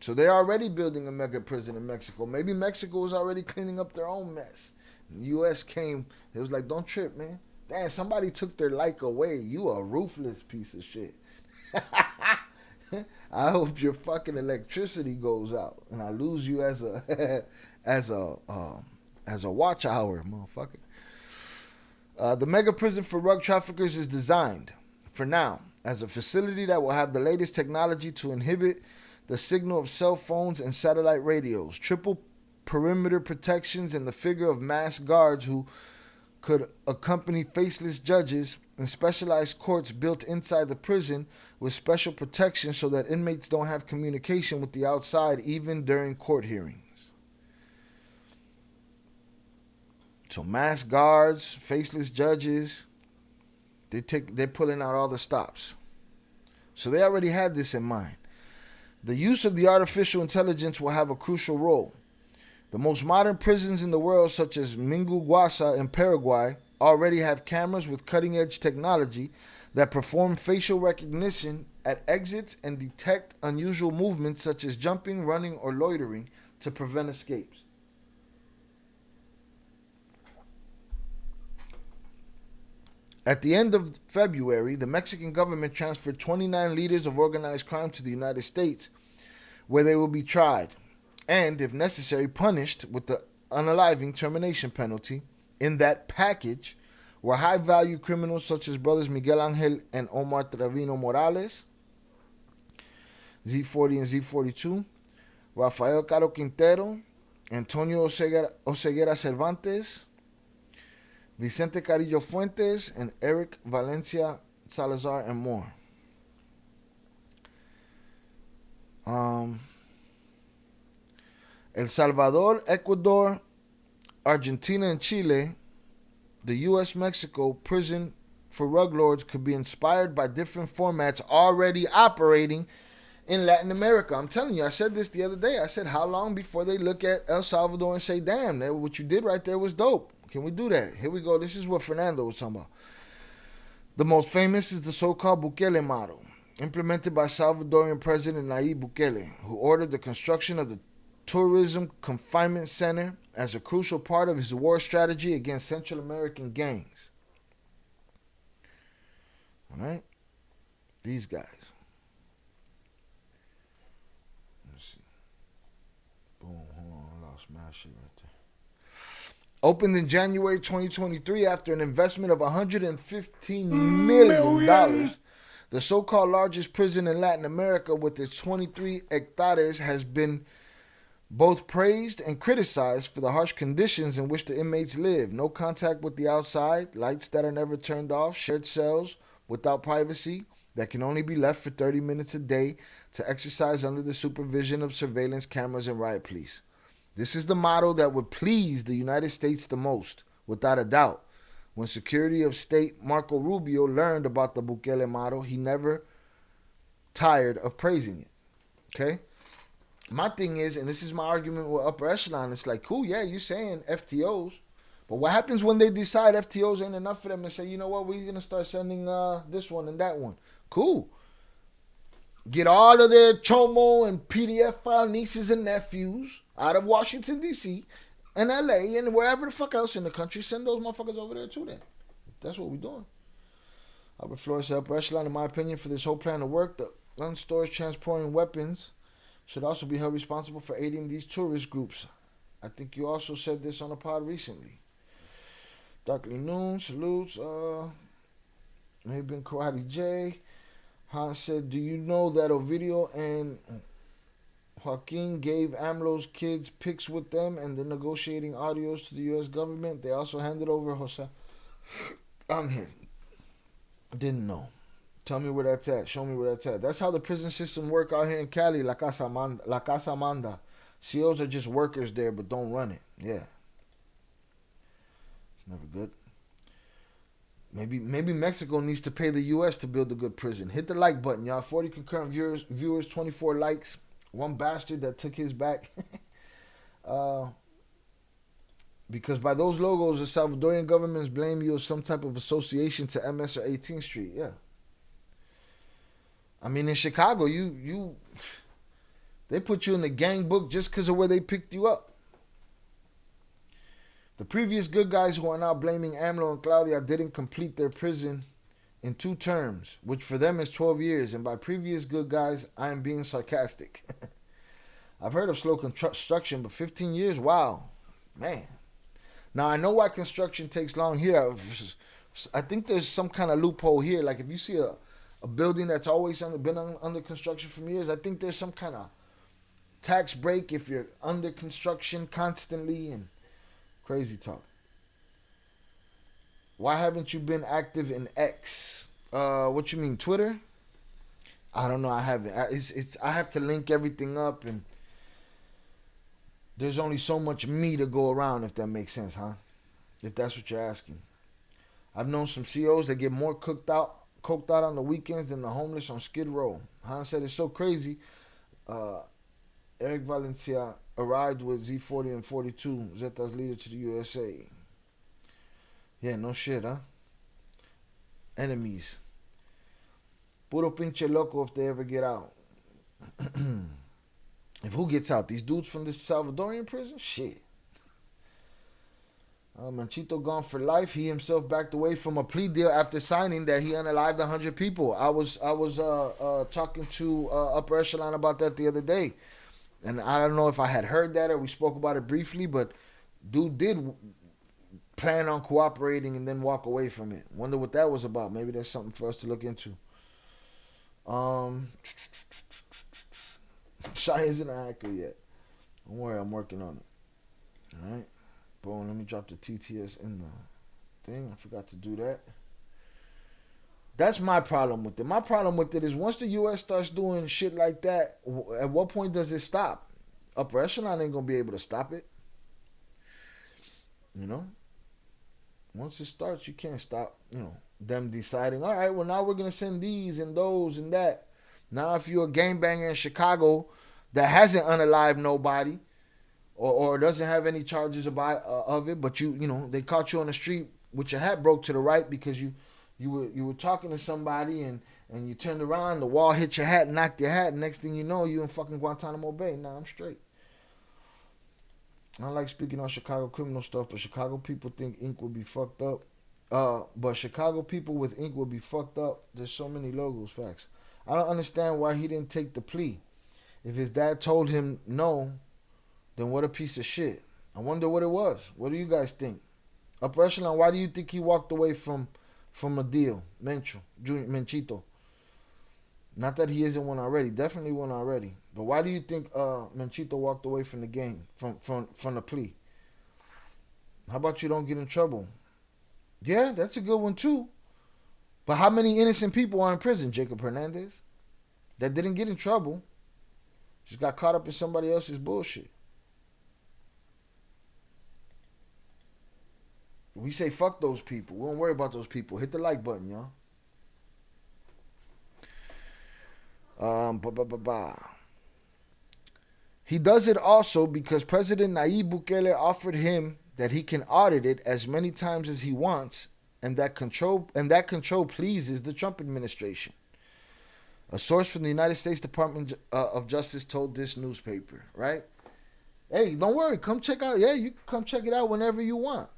So they're already building a mega prison in Mexico. Maybe Mexico is already cleaning up their own mess. U.S. came. It was like, don't trip, man. Damn, somebody took their like away. You a ruthless piece of shit. I hope your fucking electricity goes out and I lose you as a as a watch hour, motherfucker. The mega prison for rug traffickers is designed, for now, as a facility that will have the latest technology to inhibit the signal of cell phones and satellite radios, triple perimeter protections, and the figure of masked guards who could accompany faceless judges, and specialized courts built inside the prison with special protection so that inmates don't have communication with the outside even during court hearings. So masked guards, faceless judges, they're pulling out all the stops. So they already had this in mind. The use of the artificial intelligence will have a crucial role. The most modern prisons in the world, such as Minguguasa in Paraguay, already have cameras with cutting-edge technology that perform facial recognition at exits and detect unusual movements such as jumping, running, or loitering to prevent escapes. At the end of February, the Mexican government transferred 29 leaders of organized crime to the United States, where they will be tried and, if necessary, punished with the unaliving termination penalty. In that package were high-value criminals such as brothers Miguel Angel and Omar Trevino Morales, Z40 and Z42, Rafael Caro Quintero, Antonio Oseguera Cervantes, Vicente Carillo Fuentes, and Eric Valencia Salazar, and more. El Salvador, Ecuador, Argentina, and Chile, the U.S.-Mexico prison for rug lords could be inspired by different formats already operating in Latin America. I'm telling you, I said this the other day. I said, how long before they look at El Salvador and say, damn, what you did right there was dope. Can we do that? Here we go. This is what Fernando was talking about. The most famous is the so-called Bukele model, implemented by Salvadorian President Nayib Bukele, who ordered the construction of the Tourism Confinement Center as a crucial part of his war strategy against Central American gangs. All right? These guys. Let's see. Boom, hold on, I lost my shit right there. Opened in January 2023 after an investment of $115 million, the so-called largest prison in Latin America with its 23 hectares has been both praised and criticized for the harsh conditions in which the inmates live. No contact with the outside, lights that are never turned off, shared cells without privacy that can only be left for 30 minutes a day to exercise under the supervision of surveillance cameras and riot police. This is the model that would please the United States the most, without a doubt. When Secretary of State Marco Rubio learned about the Bukele model, he never tired of praising it. Okay? My thing is, and this is my argument with upper echelon, it's like, cool, yeah, you're saying FTOs, but what happens when they decide FTOs ain't enough for them and say, you know what, we're going to start sending this one and that one? Cool. Get all of their Chomo and PDF file nieces and nephews out of Washington, D.C. and L.A. and wherever the fuck else in the country. Send those motherfuckers over there too then. That's what we're doing. Albert Flores said, upper echelon, in my opinion, for this whole plan to work, the gun stores transporting weapons should also be held responsible for aiding these tourist groups. I think you also said this on a pod recently. Darkly Noon, salutes. Maybe been Karate J. Han said, do you know that Ovidio and Joaquin gave AMLO's kids pics with them and the negotiating audios to the U.S. government? They also handed over Jose Angel. Didn't know. Tell me where that's at. Show me where that's at. That's how the prison system work out here in Cali. La Casa Manda. COs are just workers there, but don't run it. Yeah. It's never good. Maybe Mexico needs to pay the U.S. to build a good prison. Hit the like button, y'all. 40 concurrent viewers, 24 likes. One bastard that took his back. Because by those logos, the Salvadorian governments blame you as some type of association to MS or 18th Street. Yeah. I mean, in Chicago, they put you in the gang book just because of where they picked you up. The previous good guys who are now blaming AMLO and Claudia didn't complete their prison in 2 terms, which for them is 12 years. And by previous good guys, I am being sarcastic. I've heard of slow construction, but 15 years? Wow. Man. Now, I know why construction takes long here. I think there's some kind of loophole here. Like if you see a building that's always been under construction for years, I think there's some kind of tax break if you're under construction constantly and crazy talk. Why haven't you been active in X? What you mean, Twitter? I don't know. I haven't. I have to link everything up, and there's only so much me to go around, if that makes sense, huh? If that's what you're asking. I've known some CEOs that get more coked out on the weekends than the homeless on Skid Row. Han said it's so crazy. Eric Valencia arrived with Z40 and 42, Zeta's leader to the USA. Yeah, no shit, huh? Enemies. Puro pinche loco if they ever get out. If who gets out? These dudes from this Salvadorian prison? Shit. Manchito gone for life. He himself backed away from a plea deal after signing that he unalived 100 people. I was talking to Upper Echelon about that the other day. And I don't know if I had heard that or we spoke about it briefly, but dude did plan on cooperating and then walk away from it. Wonder what that was about. Maybe that's something for us to look into. Shy isn't a hacker yet. Don't worry, I'm working on it. Alright. Boom, let me drop the TTS in the thing. I forgot to do that. That's my problem with it. My problem with it is once the U.S. starts doing shit like that, at what point does it stop? Upper Echelon ain't going to be able to stop it. You know? Once it starts, you can't stop, them deciding, all right, well, now we're going to send these and those and that. Now, if you're a gangbanger in Chicago that hasn't unalived nobody or doesn't have any charges of it, but they caught you on the street with your hat broke to the right because you were talking to somebody and you turned around, the wall hit your hat, knocked your hat, and next thing you know, you in fucking Guantanamo Bay. Nah, I'm straight. I don't like speaking on Chicago criminal stuff, but Chicago people think ink would be fucked up. But Chicago people with ink would be fucked up. There's so many logos, facts. I don't understand why he didn't take the plea. If his dad told him no, then what a piece of shit. I wonder what it was. What do you guys think? Upper Echelon, why do you think he walked away from a deal? Menchito. Not that he isn't one already. Definitely one already. But why do you think Menchito walked away from the game, from the plea? How about you don't get in trouble? Yeah, that's a good one too. But how many innocent people are in prison, Jacob Hernandez? That didn't get in trouble. Just got caught up in somebody else's bullshit. We say fuck those people. We don't worry about those people. Hit the like button, y'all. He does it also because President Nayib Bukele offered him that he can audit it as many times as he wants, and that control pleases the Trump administration. A source from the United States Department of Justice told this newspaper, right? Hey, don't worry, come check out. Yeah, you can come check it out whenever you want.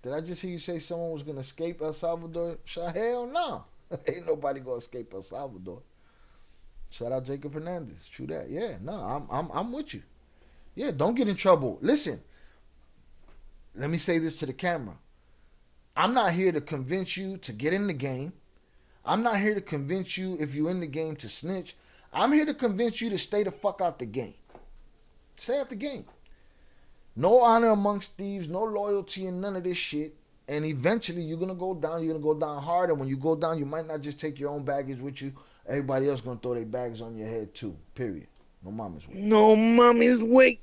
Did I just hear you say someone was gonna escape El Salvador? Hell no. Ain't nobody gonna escape El Salvador. Shout out Jacob Hernandez. True that. Yeah, no, I'm with you. Yeah, don't get in trouble. Listen, let me say this to the camera. I'm not here to convince you to get in the game. I'm not here to convince you if you're in the game to snitch. I'm here to convince you to stay the fuck out the game. Stay out the game. No honor amongst thieves, no loyalty and none of this shit. And eventually you're going to go down. You're going to go down hard. And when you go down, you might not just take your own baggage with you. Everybody else going to throw their bags on your head too. Period. No mama's way. No mommy's way.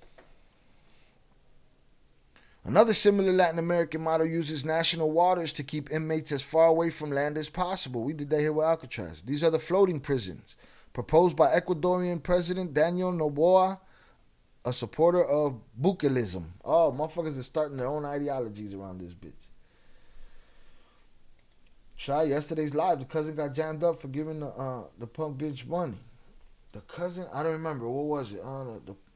Another similar Latin American model uses national waters to keep inmates as far away from land as possible. We did that here with Alcatraz. These are the floating prisons, proposed by Ecuadorian President Daniel Noboa, a supporter of Bukelism. Oh, motherfuckers are starting their own ideologies around this bitch. Shy, yesterday's live, the cousin got jammed up for giving the punk bitch money. The cousin, I don't remember. What was it?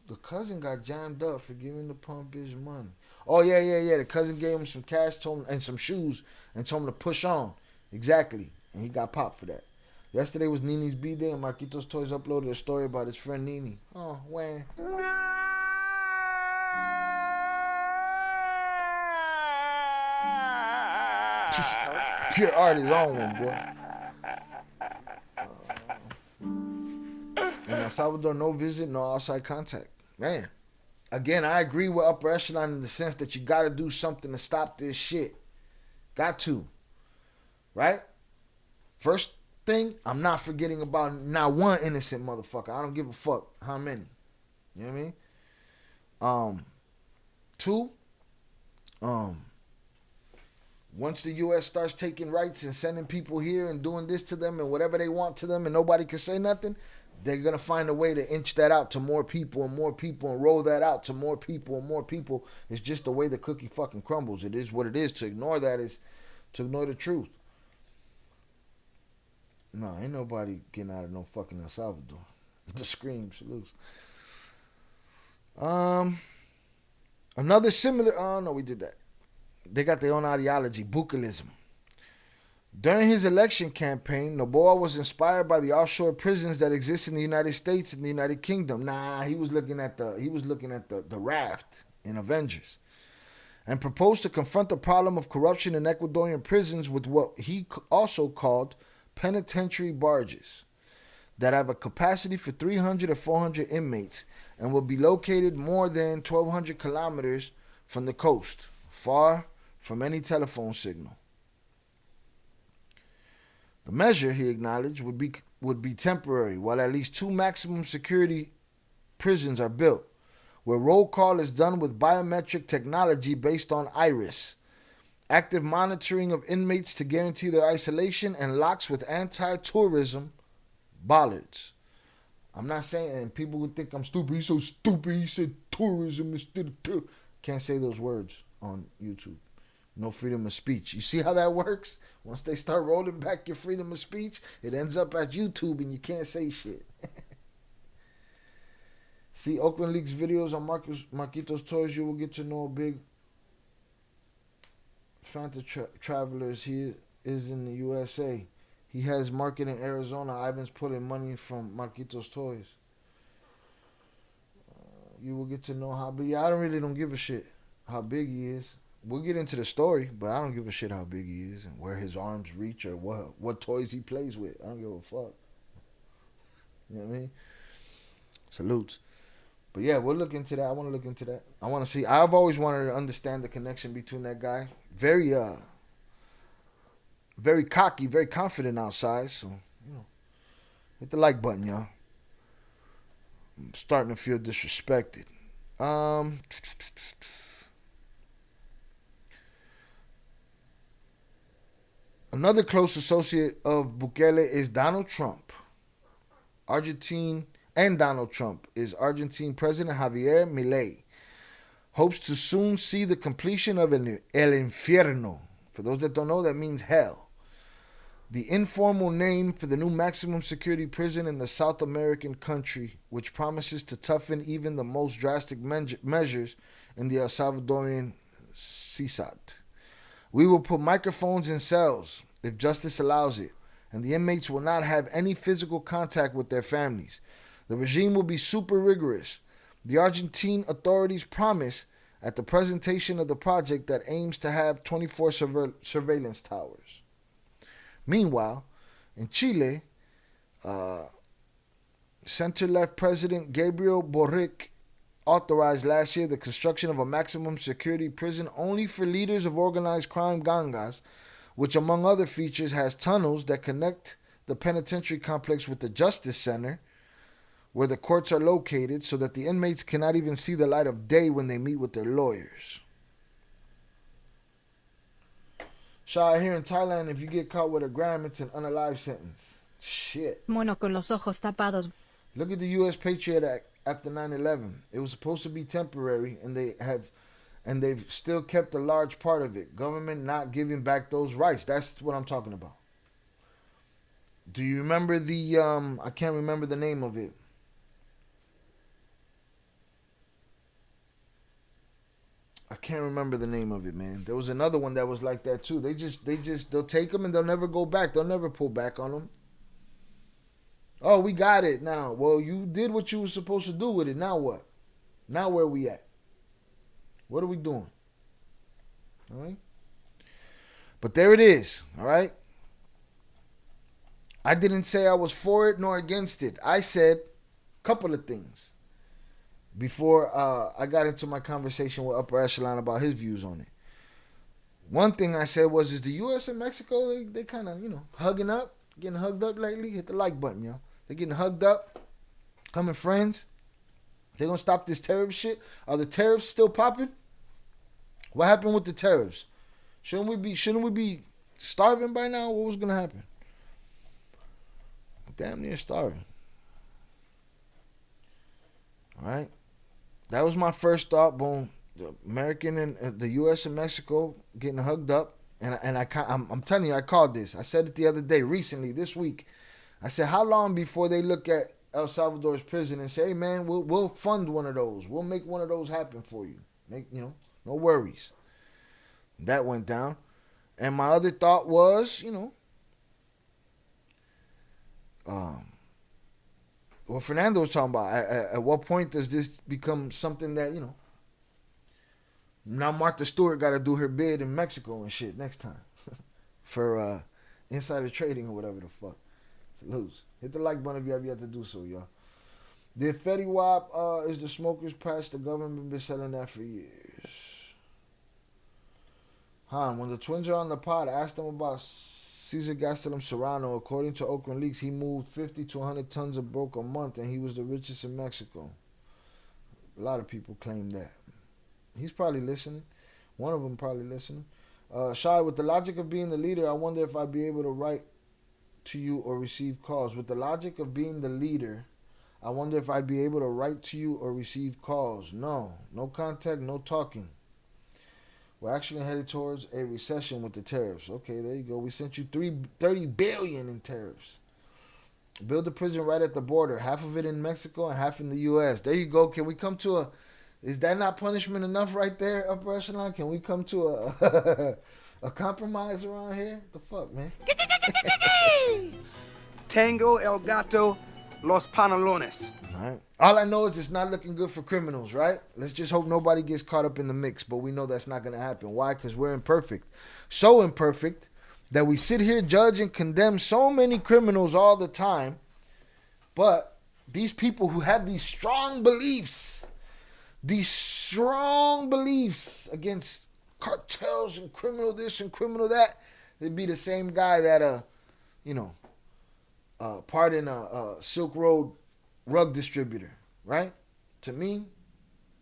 The cousin got jammed up for giving the punk bitch money. Oh yeah. The cousin gave him some cash, told him, and some shoes, and told him to push on. Exactly, and he got popped for that. Yesterday was Nini's B-Day, and Marquitos Toys uploaded a story about his friend Nini. Oh, when? Pure art is on one, boy. In El Salvador, no visit, no outside contact. Man, again, I agree with Upper Echelon in the sense that you got to do something to stop this shit. Got to. Right? First thing, I'm not forgetting about not one innocent motherfucker. I don't give a fuck how many. You know what I mean? Two, once the U.S. starts taking rights and sending people here and doing this to them and whatever they want to them and nobody can say nothing, they're going to find a way to inch that out to more people and more people and roll that out to more people and more people. It's just the way the cookie fucking crumbles. It is what it is. To ignore that is to ignore the truth. No, ain't nobody getting out of no fucking El Salvador. The scream salutes. Another similar... Oh, no, we did that. They got their own ideology, Bucalism. During his election campaign, Noboa was inspired by the offshore prisons that exist in the United States and the United Kingdom. Nah, he was looking at the raft in Avengers, and proposed to confront the problem of corruption in Ecuadorian prisons with what he also called penitentiary barges that have a capacity for 300 or 400 inmates and will be located more than 1,200 kilometers from the coast, far from any telephone signal. The measure, he acknowledged, would be temporary, while at least 2 maximum security prisons are built, where roll call is done with biometric technology based on iris, active monitoring of inmates to guarantee their isolation, and locks with anti-tourism bollards. I'm not saying, and people would think I'm stupid. He's so stupid. He said tourism instead of tourism. Can't say those words on YouTube. No freedom of speech. You see how that works? Once they start rolling back your freedom of speech, it ends up at YouTube and you can't say shit. See Oakland Leaks videos on Marquitos Toys. You will get to know a big Fanta travelers. He is in the USA. He has market in Arizona. Ivan's pulling money from Marquitos Toys. You will get to know how big. I don't give a shit how big he is. We'll get into the story, but I don't give a shit how big he is and where his arms reach or what toys he plays with. I don't give a fuck. You know what I mean? Salutes. But yeah, we'll look into that. I want to look into that. I want to see. I've always wanted to understand the connection between that guy. Very cocky, very confident outside. So, hit the like button, y'all. I'm starting to feel disrespected. Another close associate of Bukele is Donald Trump. Argentine President Javier Milei hopes to soon see the completion of El Infierno. For those that don't know, that means hell. The informal name for the new maximum security prison in the South American country, which promises to toughen even the most drastic measures in the El Salvadorian CSAT. We will put microphones in cells, if justice allows it, and the inmates will not have any physical contact with their families. The regime will be super rigorous. The Argentine authorities promise at the presentation of the project that aims to have 24 surveillance towers. Meanwhile, in Chile, center-left President Gabriel Boric authorized last year the construction of a maximum security prison only for leaders of organized crime gangas, which among other features has tunnels that connect the penitentiary complex with the Justice Center, where the courts are located, so that the inmates cannot even see the light of day when they meet with their lawyers. Shah, here in Thailand, if you get caught with a gram, it's an unalive sentence. Shit. Mono con los ojos tapados. Look at the U.S. Patriot Act after 9/11. It was supposed to be temporary, and they've still kept a large part of it. Government not giving back those rights. That's what I'm talking about. Do you remember the I can't remember the name of it. can't remember the name of it, man. There was another one that was like that too. They'll take them and they'll never go back. They'll never pull back on them. Oh, we got it now. Well, you did what you were supposed to do with it. Now what? Now where we at? What are we doing? All right. But there it is. All right. I didn't say I was for it nor against it. I said a couple of things before I got into my conversation with Upper Echelon about his views on it. One thing I said was, is the U.S. and Mexico, they kind of, hugging up, getting hugged up lately? Hit the like button, yo. They're getting hugged up, becoming friends. They're going to stop this tariff shit. Are the tariffs still popping? What happened with the tariffs? Shouldn't we be starving by now? What was going to happen? Damn near starving. All right. That was my first thought. Boom. The American and the U.S. and Mexico getting hugged up. And I'm telling you, I called this. I said it the other day, recently, this week. I said, how long before they look at El Salvador's prison and say, hey, man, we'll fund one of those. We'll make one of those happen for you. No worries. That went down. And my other thought was, what Fernando was talking about. At what point does this become something that, now Martha Stewart got to do her bid in Mexico and shit next time for insider trading or whatever the fuck. Lose. Hit the like button if you have yet to do so, y'all. The Fetty Wap is the smokers patch. The government been selling that for years. When the twins are on the pod, ask them about Cesar Gastelum Serrano. According to Oakland Leaks, he moved 50 to 100 tons of broke a month, and he was the richest in Mexico. A lot of people claim that. He's probably listening. One of them probably listening. Shy, with the logic of being the leader, I wonder if I'd be able to write to you or receive calls. With the logic of being the leader, I wonder if I'd be able to write to you or receive calls. No contact, no talking. We're actually headed towards a recession with the tariffs. Okay, there you go. We sent you $30 billion in tariffs. Build a prison right at the border. Half of it in Mexico and half in the U.S. There you go. Can we come to a... Is that not punishment enough right there, Upper Echelon? Can we come to a compromise around here? What the fuck, man? Tango el gato, los pantalones. All right. All I know is it's not looking good for criminals, right? Let's just hope nobody gets caught up in the mix, but we know that's not going to happen. Why? Because we're imperfect. So imperfect that we sit here, judge, and condemn so many criminals all the time, but these people who have these strong beliefs against cartels and criminal this and criminal that, they'd be the same guy that, pardon a Silk Road rug distributor, right? To me,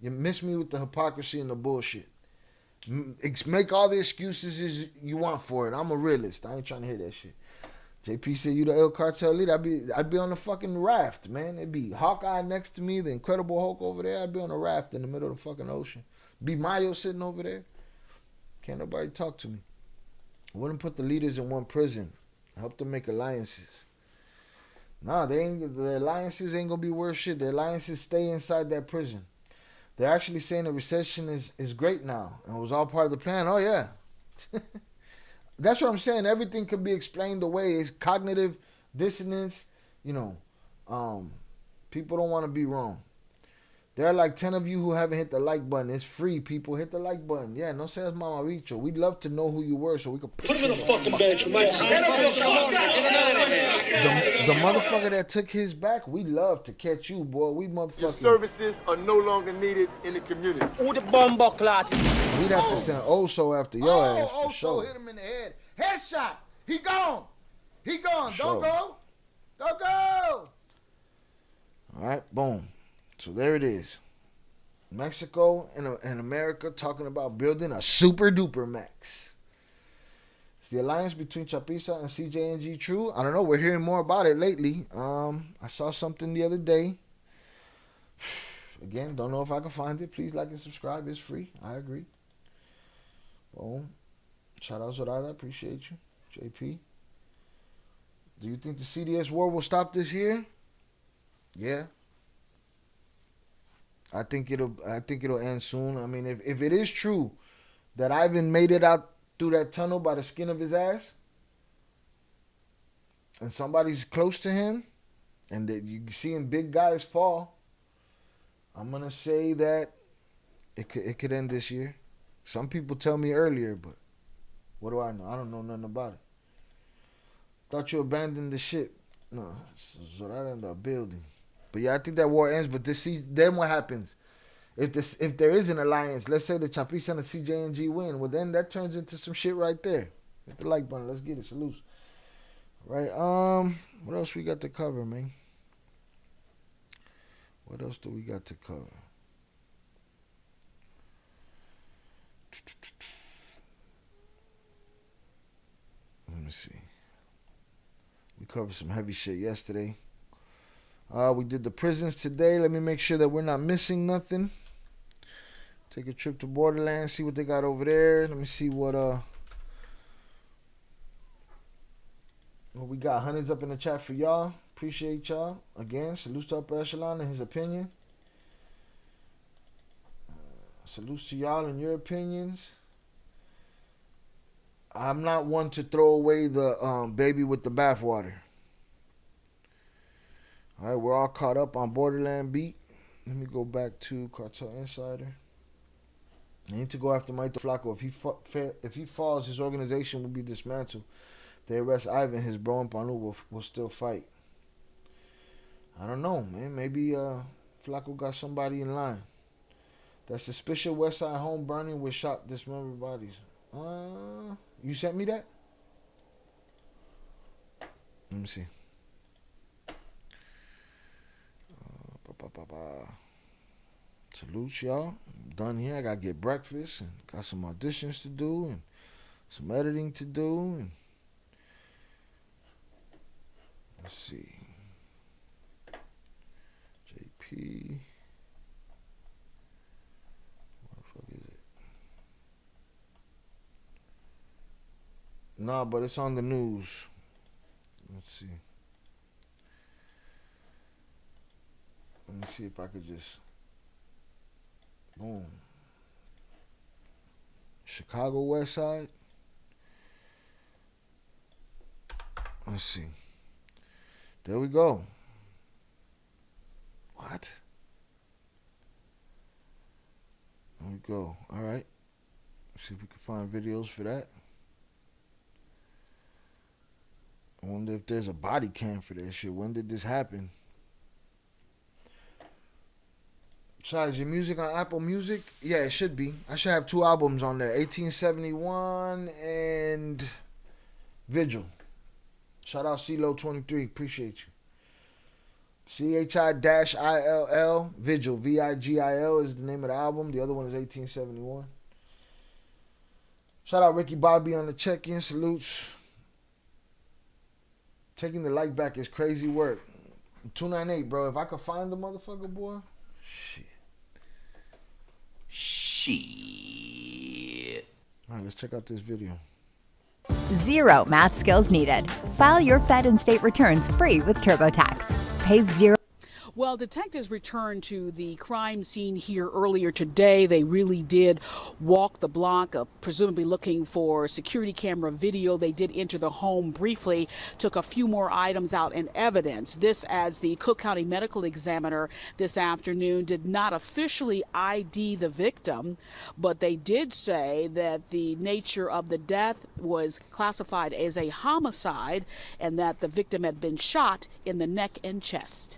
you miss me with the hypocrisy and the bullshit. Make all the excuses you want for it. I'm a realist. I ain't trying to hear that shit. JP said, you the El Cartel leader. I'd be on the fucking raft, man. It'd be Hawkeye next to me, the Incredible Hulk over there. I'd be on a raft in the middle of the fucking ocean. Be Mayo sitting over there. Can't nobody talk to me. I wouldn't put the leaders in one prison. Help them make alliances. Nah, the alliances ain't gonna be worth shit. The alliances stay inside that prison. They're actually saying the recession is great now. And it was all part of the plan. Oh, yeah. That's what I'm saying. Everything could be explained away. It's cognitive dissonance. People don't want to be wrong. There are like 10 of you who haven't hit the like button. It's free, people. Hit the like button. Yeah, no seas mamabicho. We'd love to know who you were so we could put him in a fucking bench. The motherfucker that took his back, we love to catch you, boy. We motherfucking... Your services are no longer needed in the community. Who the bomber clot? We'd have to send Oso after your ass for sure. Hit him in the head. Headshot. He gone. Don't go. Don't go. All right, boom. So there it is. Mexico and America talking about building a super duper max. Is the alliance between Chapiza and CJNG true? I don't know. We're hearing more about it lately. I saw something the other day. Again, don't know if I can find it. Please like and subscribe. It's free. I agree. Boom. Shout out Zorada. Appreciate you. JP. Do you think the CDS war will stop this year? Yeah. I think it'll end soon. I mean, if it is true that Ivan made it out through that tunnel by the skin of his ass, and somebody's close to him, and that you seeing big guys fall, I'm gonna say that it could end this year. Some people tell me earlier, but what do I know? I don't know nothing about it. Thought you abandoned the ship. No, so that ended up building. But yeah, I think that war ends. But then what happens? If there is an alliance, let's say the Chapiza and the CJNG win, well then that turns into some shit right there. Hit the like button. Let's get it. Salute. Right. What else we got to cover, man? What else do we got to cover? Let me see. We covered some heavy shit yesterday. We did the prisons today. Let me make sure that we're not missing nothing. Take a trip to Borderlands, see what they got over there. Let me see what we got. Hundreds up in the chat for y'all. Appreciate y'all. Again, salute to Upper Echelon and his opinion. Salutes to y'all and your opinions. I'm not one to throw away the baby with the bathwater. All right, we're all caught up on Borderland Beat. Let me go back to Cartel Insider. I need to go after Maito Flaco. If he falls, his organization will be dismantled. If they arrest Ivan, his bro and Panu will still fight. I don't know, man. Maybe Flaco got somebody in line. That suspicious West Side home burning with shot dismembered bodies. You sent me that? Let me see. Salute y'all. I'm done here. I gotta get breakfast and got some auditions to do and some editing to do. And let's see. JP. What the fuck is it? Nah, but it's on the news. Let's see. Let me see if I could just boom. Chicago West Side. Let's see. There we go. What? There we go. All right. Let's see if we can find videos for that. I wonder if there's a body cam for that shit. When did this happen? Besides, your music on Apple Music? Yeah, it should be. I should have 2 albums on there. 1871 and Vigil. Shout out CeeLo23. Appreciate you. CHI-ILL Vigil. VIGIL is the name of the album. The other one is 1871. Shout out Ricky Bobby on the check-in. Salutes. Taking the like back is crazy work. 298, bro. If I could find the motherfucker, boy. Shit. All right, let's check out this video. 0 math skills needed. File your Fed and state returns free with TurboTax. Pay 0. Well, detectives returned to the crime scene here earlier today. They really did walk the block, presumably looking for security camera video. They did enter the home briefly, took a few more items out and evidence. This as the Cook County Medical Examiner this afternoon did not officially ID the victim, but they did say that the nature of the death was classified as a homicide and that the victim had been shot in the neck and chest.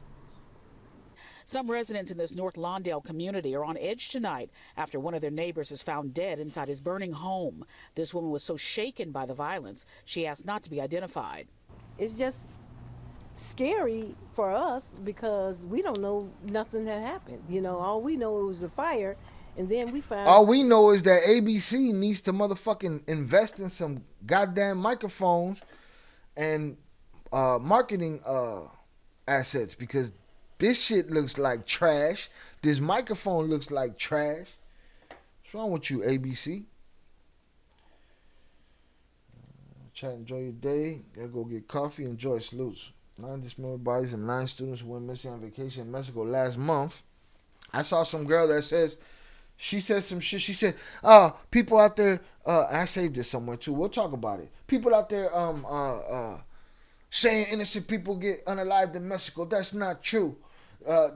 Some residents in this North Lawndale community are on edge tonight after one of their neighbors is found dead inside his burning home. This woman was so shaken by the violence, she asked not to be identified. It's just scary for us because we don't know nothing that happened. You know, all we know was a fire, and then we found... All we know is that ABC needs to motherfucking invest in some goddamn microphones and marketing assets because this shit looks like trash. This microphone looks like trash. What's wrong with you, ABC? Chat, enjoy your day. Gotta go get coffee. Enjoy. Salutes. 9 dismembered bodies and 9 students who went missing on vacation in Mexico last month I saw some girl that says, she said some shit. She said, people out there, I saved this somewhere too. We'll talk about it. People out there, saying innocent people get unalived in Mexico. That's not true.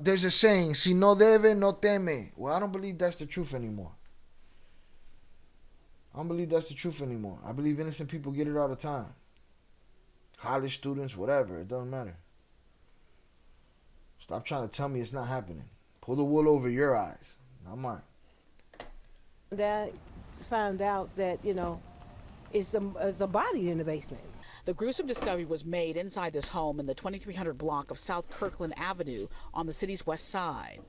There's a saying, si no debe, no teme. Well, I don't believe that's the truth anymore. I don't believe that's the truth anymore. I believe innocent people get it all the time. College students, whatever. It doesn't matter. Stop trying to tell me it's not happening. Pull the wool over your eyes, not mine. That found out that, it's a body in the basement. The gruesome discovery was made inside this home in the 2300 block of South Kirkland Avenue on the city's west side.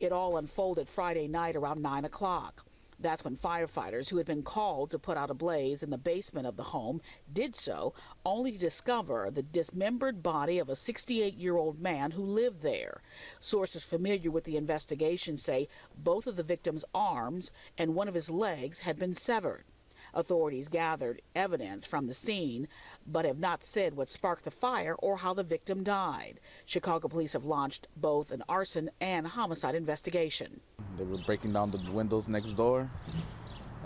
It all unfolded Friday night around 9 o'clock. That's when firefighters who had been called to put out a blaze in the basement of the home did so, only to discover the dismembered body of a 68-year-old man who lived there. Sources familiar with the investigation say both of the victim's arms and one of his legs had been severed. Authorities gathered evidence from the scene, but have not said what sparked the fire or how the victim died. Chicago police have launched both an arson and homicide investigation. They were breaking down the windows next door,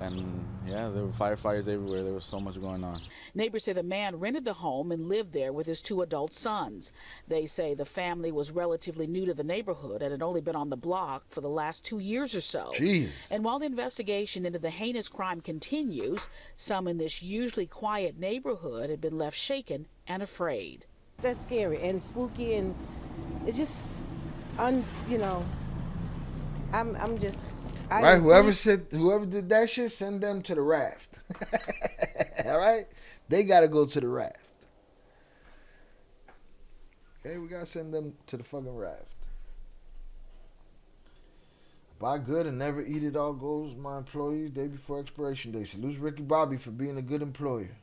and yeah, there were firefighters everywhere. There was so much going on. Neighbors say the man rented the home and lived there with his 2 adult sons. They say the family was relatively new to the neighborhood and had only been on the block for the last 2 years or so. Jeez. And while the investigation into the heinous crime continues, some in this usually quiet neighborhood have been left shaken and afraid. That's scary and spooky, and it's just, I'm just. Right, whoever did that shit, send them to the raft. All right, they gotta go to the raft. Okay, we gotta send them to the fucking raft. Buy good and never eat it all goes my employees day before expiration day. Salute Ricky Bobby for being a good employer.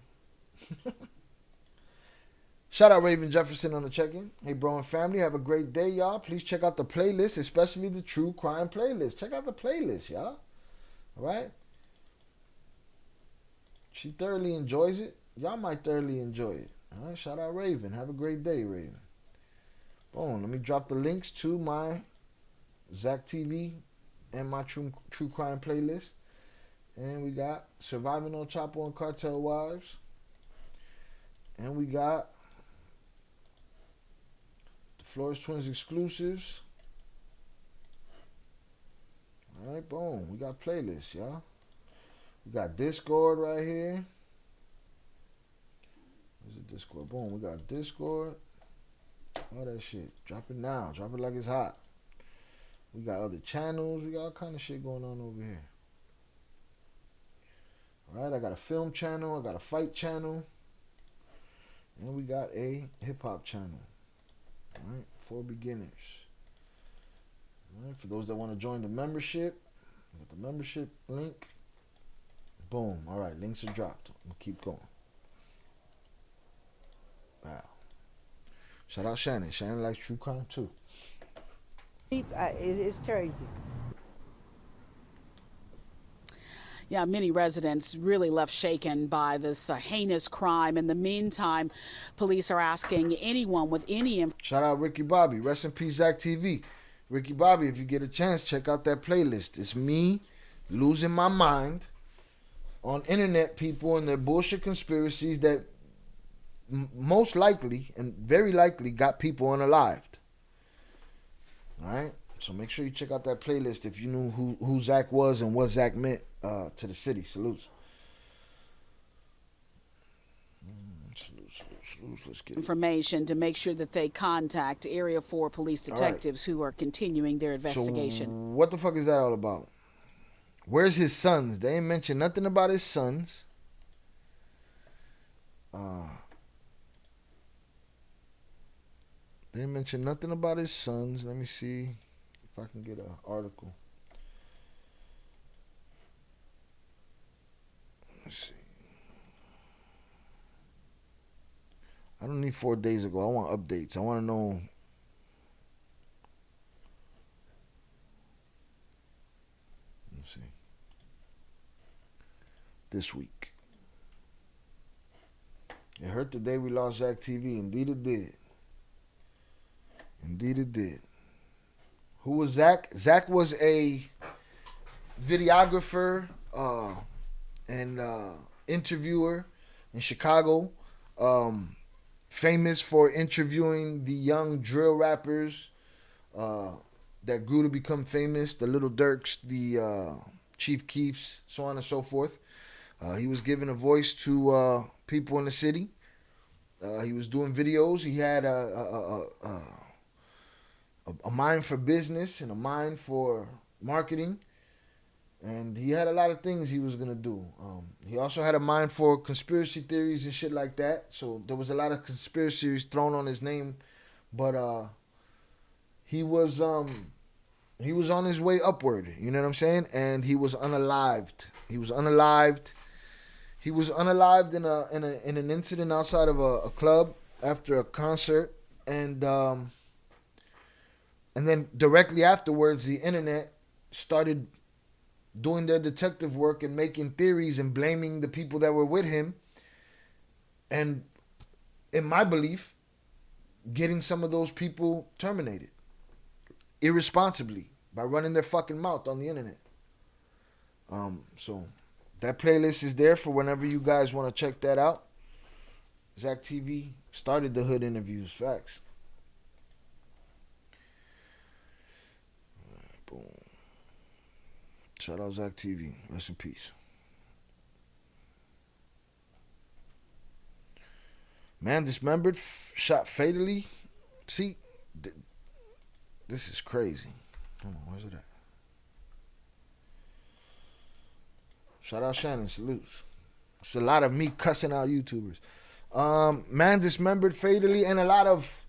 Shout out Raven Jefferson on the check-in. Hey, bro and family, have a great day, y'all. Please check out the playlist, especially the true crime playlist. Check out the playlist, y'all. All right? She thoroughly enjoys it. Y'all might thoroughly enjoy it. All right? Shout out Raven. Have a great day, Raven. Boom. Let me drop the links to my Zach TV and my true crime playlist. And we got Surviving on Chapo and Cartel Wives. And we got Flores Twins exclusives. Alright, boom. We got playlists, y'all. We got Discord right here. Where's the Discord? Boom. We got Discord. All that shit. Drop it now. Drop it like it's hot. We got other channels. We got all kind of shit going on over here. Alright, I got a film channel. I got a fight channel. And we got a hip-hop channel. Alright, for beginners. Alright, for those that want to join the membership, got the membership link. Boom. Alright, links are dropped. We'll keep going. Wow. Shout out Shannon. Shannon likes true crime too. It's crazy. Yeah, many residents really left shaken by this heinous crime. In the meantime, police are asking anyone with any Shout out Ricky Bobby. Rest in peace, Zach TV. Ricky Bobby, if you get a chance, check out that playlist. It's me losing my mind on internet people and their bullshit conspiracies that most likely and very likely got people unalived. All right? So make sure you check out that playlist if you knew who Zach was and what Zach meant to the city. Salutes. Salutes. Let's get information to make sure that they contact Area 4 police detectives who are continuing their investigation. So what the fuck is that all about? Where's his sons? They ain't mentioned nothing about his sons. They ain't mentioned nothing about his sons. Let me see if I can get an article. Let's see. I don't need 4 days ago. I want updates. I want to know. Let's see. This week. It hurt the day we lost Zach TV. Indeed it did. Indeed it did. Who was Zach? Zach was a videographer and interviewer in Chicago, famous for interviewing the young drill rappers that grew to become famous, the Little Durks, the Chief Keefs, so on and so forth. He was giving a voice to people in the city. He was doing videos. He had a mind for business and a mind for marketing. And he had a lot of things he was going to do. He also had a mind for conspiracy theories and shit like that. So there was a lot of conspiracies thrown on his name. But he was on his way upward. You know what I'm saying? And he was unalived. He was unalived in an incident outside of a club after a concert. And then directly afterwards, the internet started doing their detective work and making theories and blaming the people that were with him. And in my belief, getting some of those people terminated irresponsibly by running their fucking mouth on the internet. So that playlist is there for whenever you guys want to check that out. Zach TV started the hood interviews. Facts. Boom. Shout out Zach TV. Rest in peace. Man dismembered, shot fatally. See, this is crazy. Hold on, where's it at? Shout out Shannon, salutes. It's a lot of me cussing out YouTubers. Man dismembered fatally, and a lot of,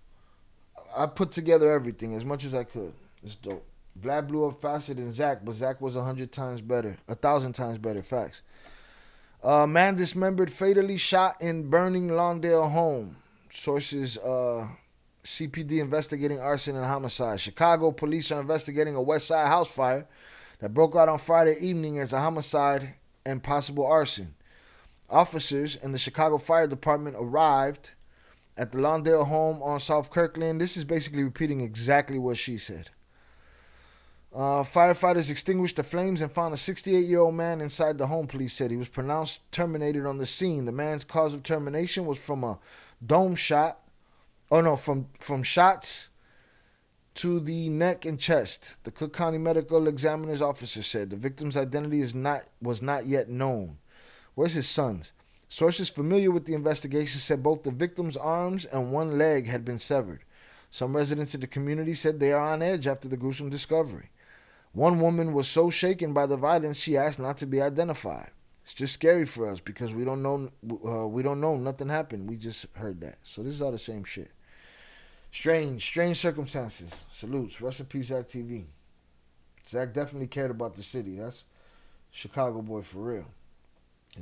I put together everything as much as I could. It's dope. Vlad blew up faster than Zach, but Zach was 100 times better. 1,000 times better, facts. Man dismembered fatally, shot in burning Lawndale home. Sources, CPD investigating arson and homicide. Chicago police are investigating a West Side house fire that broke out on Friday evening as a homicide and possible arson. Officers in the Chicago Fire Department arrived at the Lawndale home on South Kirkland. This is basically repeating exactly what she said. Firefighters extinguished the flames and found a 68-year-old man inside the home, police said. He was pronounced terminated on the scene. The man's cause of termination was from a dome shot. Oh, no, from shots to the neck and chest. The Cook County Medical Examiner's officer said the victim's identity was not yet known. Where's his sons? Sources familiar with the investigation said both the victim's arms and one leg had been severed. Some residents in the community said they are on edge after the gruesome discovery. One woman was so shaken by the violence she asked not to be identified. It's just scary for us because we don't know. Nothing happened. We just heard that. So this is all the same shit. Strange circumstances. Salutes. Rest in peace, Zach TV. Zach definitely cared about the city. That's Chicago boy for real.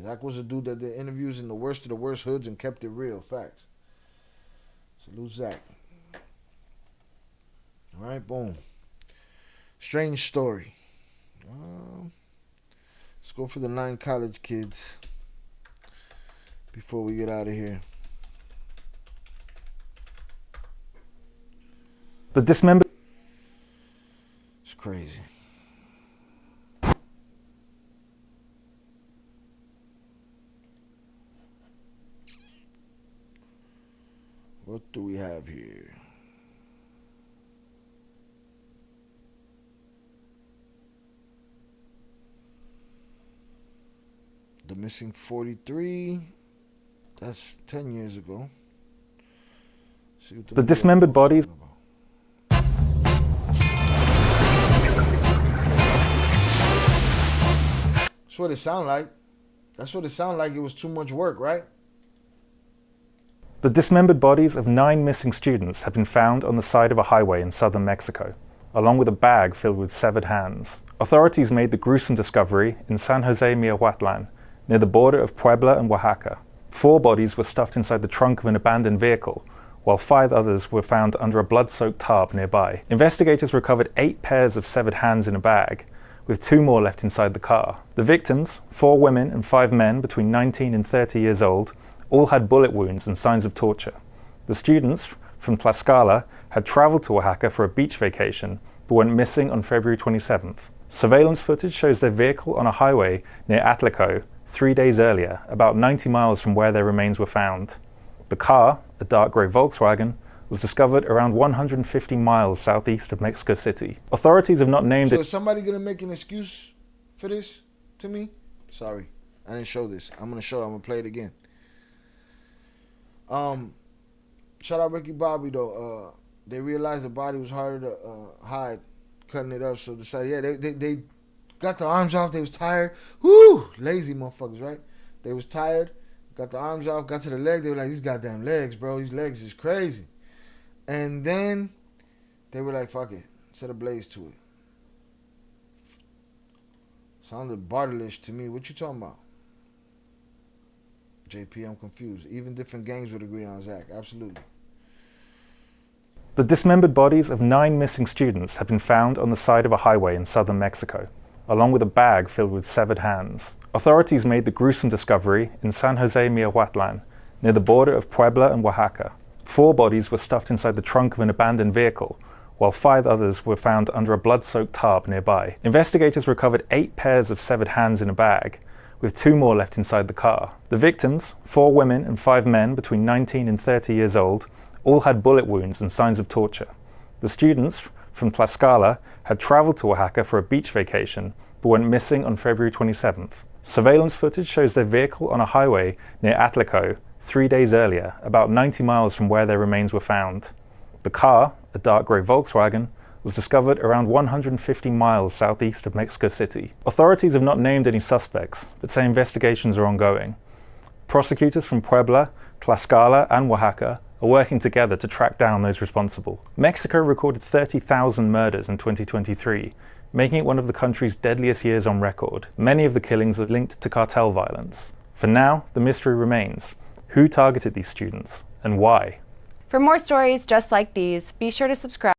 Zach was a dude that did interviews in the worst of the worst hoods and kept it real. Facts. Salute Zach. All right, boom. Strange story. Let's go for the 9 college kids before we get out of here. The dismembered. It's crazy. What do we have here? The missing 43. That's 10 years ago. See what the dismembered bodies. That's what it sounded like. That's what it sounded like. It was too much work, right? The dismembered bodies of 9 missing students have been found on the side of a highway in southern Mexico, along with a bag filled with severed hands. Authorities made the gruesome discovery in San Jose Miahuatlan, near the border of Puebla and Oaxaca. 4 bodies were stuffed inside the trunk of an abandoned vehicle, while 5 others were found under a blood-soaked tarp nearby. Investigators recovered 8 pairs of severed hands in a bag, with 2 more left inside the car. The victims, 4 women and 5 men between 19 and 30 years old, all had bullet wounds and signs of torture. The students from Tlaxcala had traveled to Oaxaca for a beach vacation, but went missing on February 27th. Surveillance footage shows their vehicle on a highway near Atlico 3 days earlier, about 90 miles from where their remains were found. The car, a dark grey Volkswagen, was discovered around 150 miles southeast of Mexico City. Authorities have not named it. So is somebody gonna make an excuse for this to me? Sorry, I didn't show this. I'm gonna play it again. Shout out Ricky Bobby though. They realized the body was harder to hide, cutting it up. So decided, yeah, they got the arms off. They was tired. Whoo, lazy motherfuckers, right? They was tired. Got the arms off. Got to the leg. They were like, these goddamn legs, bro. These legs is crazy. And then they were like, fuck it, set a blaze to it. Sounded bartelish to me. What you talking about? JP, I'm confused. Even different gangs would agree on Zach. Absolutely. The dismembered bodies of 9 missing students have been found on the side of a highway in southern Mexico, along with a bag filled with severed hands. Authorities made the gruesome discovery in San Jose Miahuatlan, near the border of Puebla and Oaxaca. 4 bodies were stuffed inside the trunk of an abandoned vehicle, while 5 others were found under a blood-soaked tarp nearby. Investigators recovered 8 pairs of severed hands in a bag, with 2 more left inside the car. The victims, 4 women and 5 men between 19 and 30 years old, all had bullet wounds and signs of torture. The students from Tlaxcala had traveled to Oaxaca for a beach vacation, but went missing on February 27th. Surveillance footage shows their vehicle on a highway near Atlico 3 days earlier, about 90 miles from where their remains were found. The car, a dark grey Volkswagen, was discovered around 150 miles southeast of Mexico City. Authorities have not named any suspects, but say investigations are ongoing. Prosecutors from Puebla, Tlaxcala, and Oaxaca are working together to track down those responsible. Mexico recorded 30,000 murders in 2023, making it one of the country's deadliest years on record. Many of the killings are linked to cartel violence. For now, the mystery remains. Who targeted these students, and why? For more stories just like these, be sure to subscribe.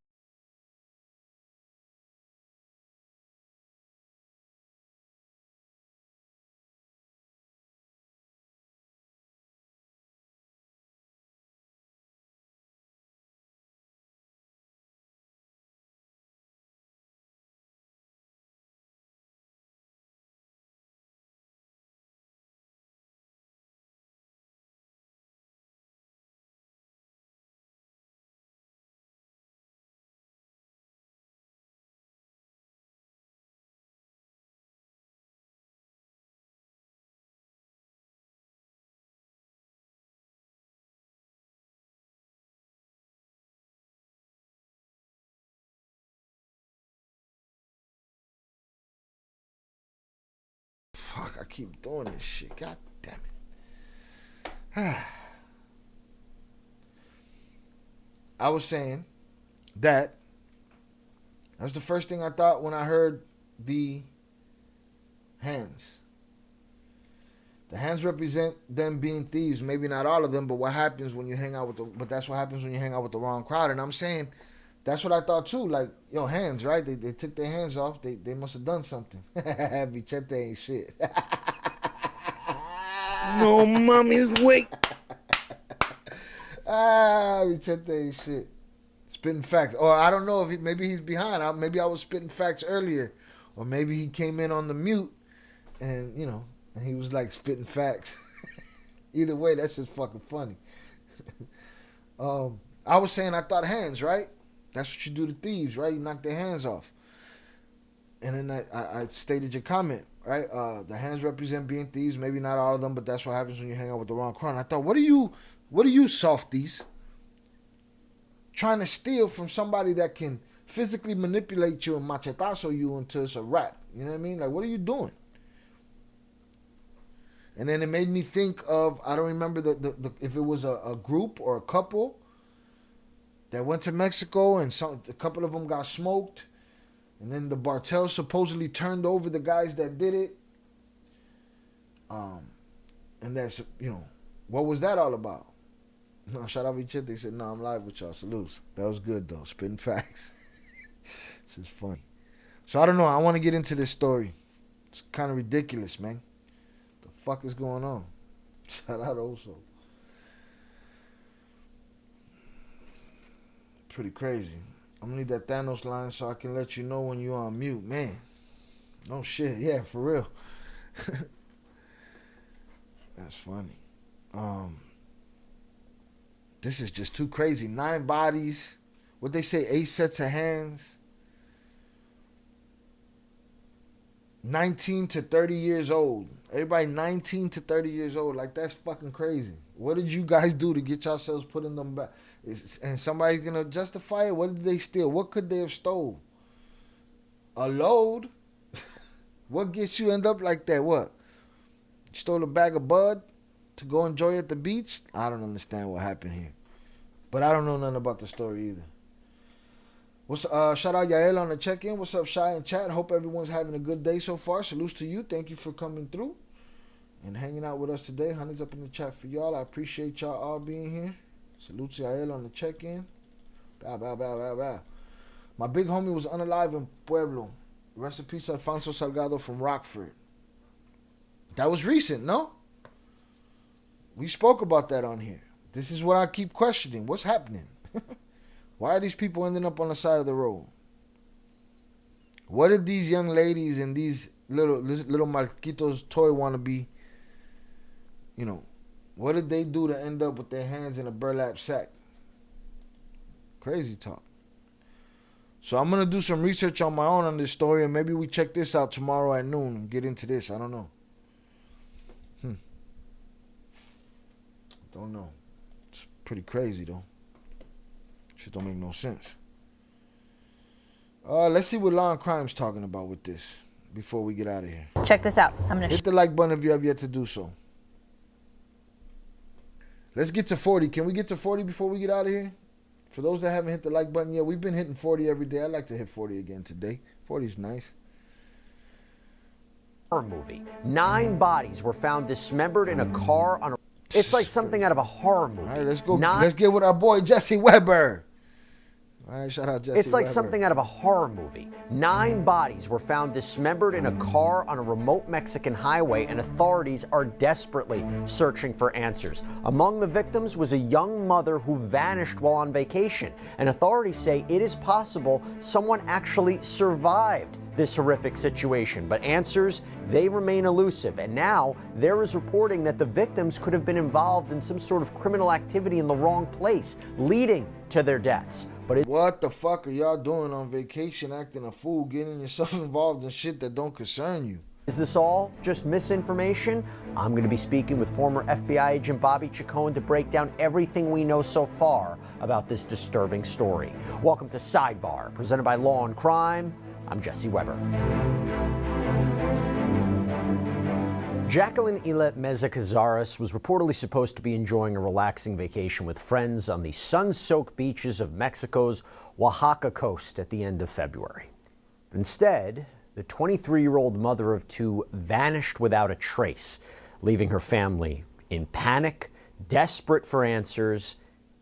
Fuck, I keep doing this shit. God damn it. I was saying that was the first thing I thought when I heard the hands. The hands represent them being thieves. Maybe not all of them, but what happens when you hang out with but that's what happens when you hang out with the wrong crowd. And I'm saying that's what I thought too. Like, yo, hands, right? They took their hands off. They must have done something. Vicente ain't shit. No mommy's wait. Vicente ain't shit. Spitting facts. Or I don't know if maybe he's behind. Maybe I was spitting facts earlier. Or maybe he came in on the mute and, you know, and he was like spitting facts. Either way, that's just fucking funny. I was saying I thought hands, right? That's what you do to thieves, right? You knock their hands off. And then I stated your comment, right? The hands represent being thieves. Maybe not all of them, but that's what happens when you hang out with the wrong crowd. And I thought, what are you softies trying to steal from somebody that can physically manipulate you and machetazo you until it's a wrap? You know what I mean? Like, what are you doing? And then it made me think of, I don't remember the if it was a group or a couple that went to Mexico and a couple of them got smoked. And then the Cartel supposedly turned over the guys that did it. And that's, you know, what was that all about? No, shout out Vicente. They said, no, I'm live with y'all. Salutes. That was good, though. Spitting facts. This is funny. So I don't know. I want to get into this story. It's kind of ridiculous, man. The fuck is going on? Shout out also. Pretty crazy. I'm gonna need that Thanos line so I can let you know when you're on mute, man. No shit, yeah, for real. That's funny. This is just too crazy. 9 bodies. What they say, 8 sets of hands. 19 to 30 years old. Everybody 19 to 30 years old. Like, that's fucking crazy. What did you guys do to get yourselves put in them back? And somebody's gonna justify it? What did they steal? What could they have stole? A load? What gets you end up like that? What? You stole a bag of bud to go enjoy at the beach? I don't understand what happened here. But I don't know nothing about the story either. What's shout out Yael on the check-in. What's up, Shy and chat? Hope everyone's having a good day so far. Salutes to you. Thank you for coming through and hanging out with us today. Honey's up in the chat for y'all. I appreciate y'all all being here. Salutes to Yael on the check-in. Bow, bow, bow, bow, bow. My big homie was unalive in Pueblo. Rest in peace, Alfonso Salgado from Rockford. That was recent, no? We spoke about that on here. This is what I keep questioning. What's happening? Why are these people ending up on the side of the road? What did these young ladies and these little Marquitos toy want to be? You know, what did they do to end up with their hands in a burlap sack? Crazy talk. So I'm going to do some research on my own on this story, and maybe we check this out tomorrow at noon and get into this. I don't know. Don't know. It's pretty crazy, though. Shit don't make no sense. Let's see what Law and Crime's talking about with this before we get out of here. Check this out. I'm gonna hit the like button if you have yet to do so. Let's get to 40. Can we get to 40 before we get out of here? For those that haven't hit the like button yet, we've been hitting 40 every day. I'd like to hit 40 again today. 40 is nice. Horror movie. 9 bodies were found dismembered in a car on a... It's like something out of a horror movie. All right, let's go. Let's get with our boy Jesse Weber. All right, shout out Jesse It's like Weber. something out of a horror movie. 9 bodies were found dismembered in a car on a remote Mexican highway, and authorities are desperately searching for answers. Among the victims was a young mother who vanished while on vacation, and authorities say it is possible someone actually survived this horrific situation, but answers, they remain elusive. And now there is reporting that the victims could have been involved in some sort of criminal activity in the wrong place, leading to their deaths. But what the fuck are y'all doing on vacation, acting a fool, getting yourself involved in shit that don't concern you? Is this all just misinformation? I'm going to be speaking with former FBI agent Bobby Chacon to break down everything we know so far about this disturbing story. Welcome to Sidebar, presented by Law and Crime. I'm Jesse Weber. Jacqueline Ile Meza Cazares was reportedly supposed to be enjoying a relaxing vacation with friends on the sun-soaked beaches of Mexico's Oaxaca coast at the end of February. Instead, the 23-year-old mother of 2 vanished without a trace, leaving her family in panic, desperate for answers.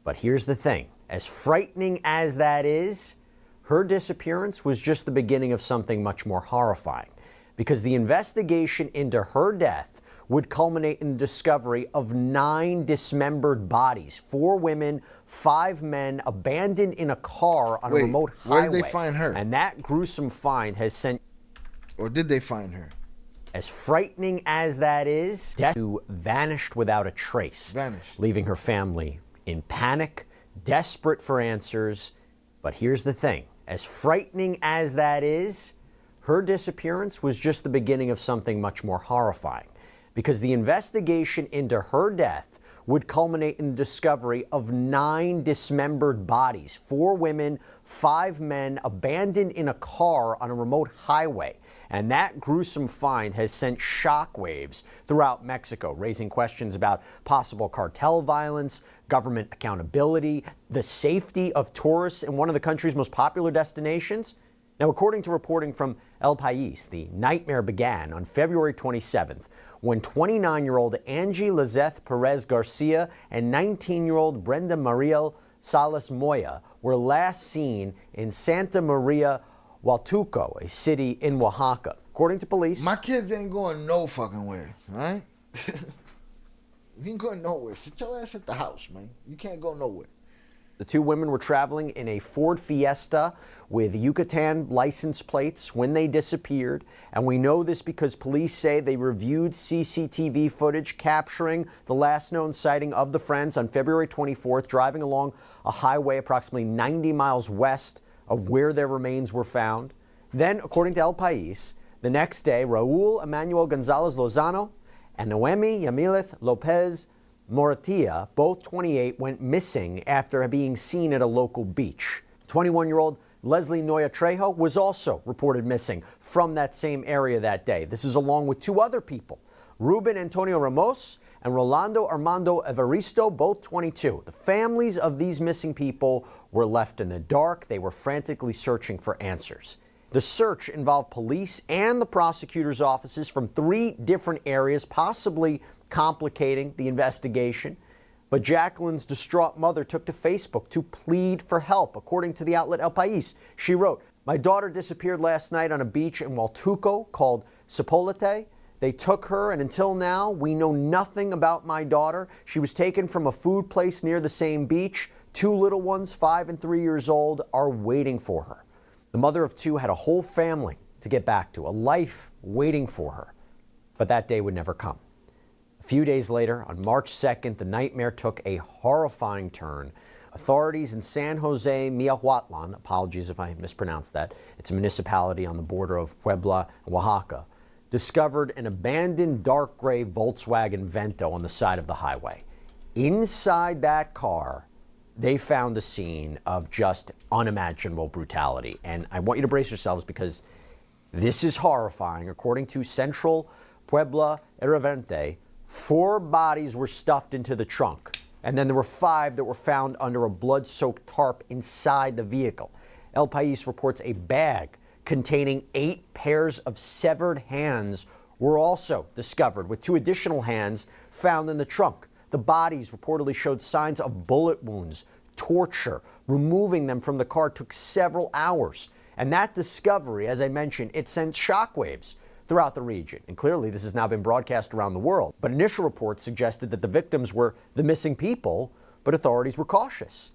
But here's the thing, as frightening as that is, her disappearance was just the beginning of something much more horrifying, because the investigation into her death would culminate in the discovery of 9 dismembered bodies, 4 women, 5 men, abandoned in a car on a remote highway. Where did they find her? And that gruesome find has sent... Or did they find her? As frightening as that is, death vanished without a trace, leaving her family in panic, desperate for answers. But here's the thing, as frightening as that is, her disappearance was just the beginning of something much more horrifying, because the investigation into her death would culminate in the discovery of 9 dismembered bodies, 4 women, 5 men, abandoned in a car on a remote highway. And that gruesome find has sent shockwaves throughout Mexico, raising questions about possible cartel violence, government accountability, the safety of tourists in one of the country's most popular destinations. Now, according to reporting from El País, the nightmare began on February 27th when 29-year-old Angie Lizeth Perez Garcia and 19-year-old Brenda Mariel Salas Moya were last seen in Santa Maria Hualtuco, a city in Oaxaca. According to police... My kids ain't going no fucking where, right? You ain't going nowhere. Sit your ass at the house, man. You can't go nowhere. The two women were traveling in a Ford Fiesta with Yucatan license plates when they disappeared. And we know this because police say they reviewed CCTV footage capturing the last known sighting of the friends on February 24th, driving along a highway approximately 90 miles west of where their remains were found. Then, according to El País, the next day, Raul Emmanuel Gonzalez Lozano and Noemi Yamileth Lopez Moratia, both 28, went missing after being seen at a local beach. 21-year-old Leslie Noya Trejo was also reported missing from that same area that day. This is along with two other people, Ruben Antonio Ramos and Rolando Armando Evaristo, both 22. The families of these missing people were left in the dark. They were frantically searching for answers. The search involved police and the prosecutor's offices from 3 different areas, possibly complicating the investigation. But Jacqueline's distraught mother took to Facebook to plead for help. According to the outlet El País, she wrote, "My daughter disappeared last night on a beach in Hualtuco called Cipolite. They took her, and until now, we know nothing about my daughter. She was taken from a food place near the same beach. 2 little ones, 5 and 3 years old, are waiting for her." The mother of 2 had a whole family to get back to, a life waiting for her. But that day would never come. A few days later, on March 2nd, the nightmare took a horrifying turn. Authorities in San Jose Miahuatlan, apologies if I mispronounced that, it's a municipality on the border of Puebla and Oaxaca, discovered an abandoned dark gray Volkswagen Vento on the side of the highway. Inside that car, they found a scene of just unimaginable brutality. And I want you to brace yourselves because this is horrifying. According to Central Puebla Irreverente, 4 bodies were stuffed into the trunk, and then there were 5 that were found under a blood-soaked tarp inside the vehicle. El País reports a bag containing 8 pairs of severed hands were also discovered, with 2 additional hands found in the trunk. The bodies reportedly showed signs of bullet wounds, torture. Removing them from the car took several hours. And that discovery, as I mentioned, it sent shockwaves throughout the region. And clearly this has now been broadcast around the world. But initial reports suggested that the victims were the missing people, but authorities were cautious.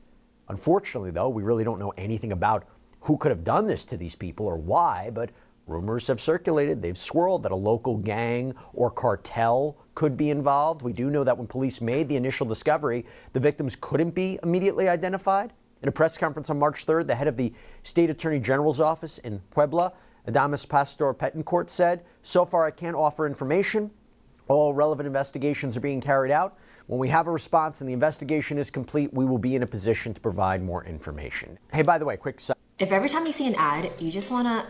Unfortunately, though, we really don't know anything about who could have done this to these people or why, but rumors have circulated. They've swirled that a local gang or cartel could be involved. We do know that when police made the initial discovery, the victims couldn't be immediately identified. In a press conference on March 3rd, the head of the State Attorney General's office in Puebla, Adamas Pastor Petencourt, said, "So far I can't offer information. All relevant investigations are being carried out. When we have a response and the investigation is complete, we will be in a position to provide more information." Hey, by the way, quick side. If every time you see an ad, you just wanna,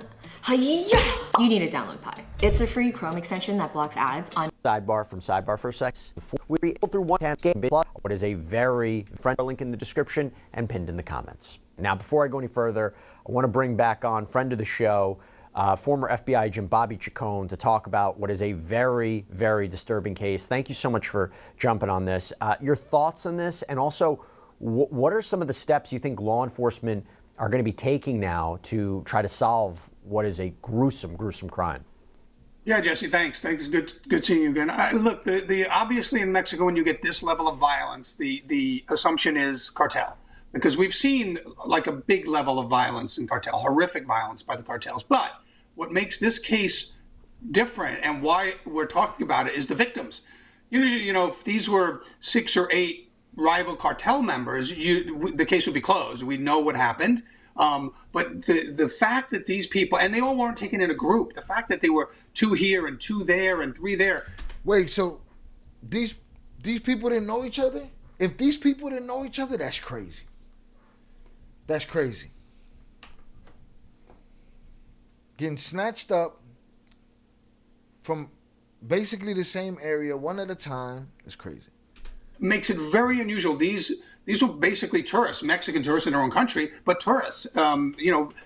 you need to download Pi. It's a free Chrome extension that blocks ads on Sidebar from Sidebar for a sec. We read through one game, what is a very friendly link in the description and pinned in the comments. Now, before I go any further, I want to bring back on friend of the show, former FBI agent Bobby Chacon, to talk about what is a very, very disturbing case. Thank you so much for jumping on this. Your thoughts on this, and also what are some of the steps you think law enforcement are going to be taking now to try to solve what is a gruesome, gruesome crime? Yeah, Jesse, thanks. Good seeing you again. Look, the obviously in Mexico, when you get this level of violence, the assumption is cartel, because we've seen like a big level of violence in cartel, horrific violence by the cartels. But what makes this case different and why we're talking about it is the victims. Usually, if these were 6 or 8 rival cartel members, the case would be closed. We'd know what happened. But the fact that these people, and they all weren't taken in a group, the fact that they were 2 here and 2 there and 3 there. Wait, so these people didn't know each other? If these people didn't know each other, that's crazy. That's crazy. Getting snatched up from basically the same area, one at a time, is crazy. Makes it very unusual. These were basically tourists, Mexican tourists in their own country, but tourists,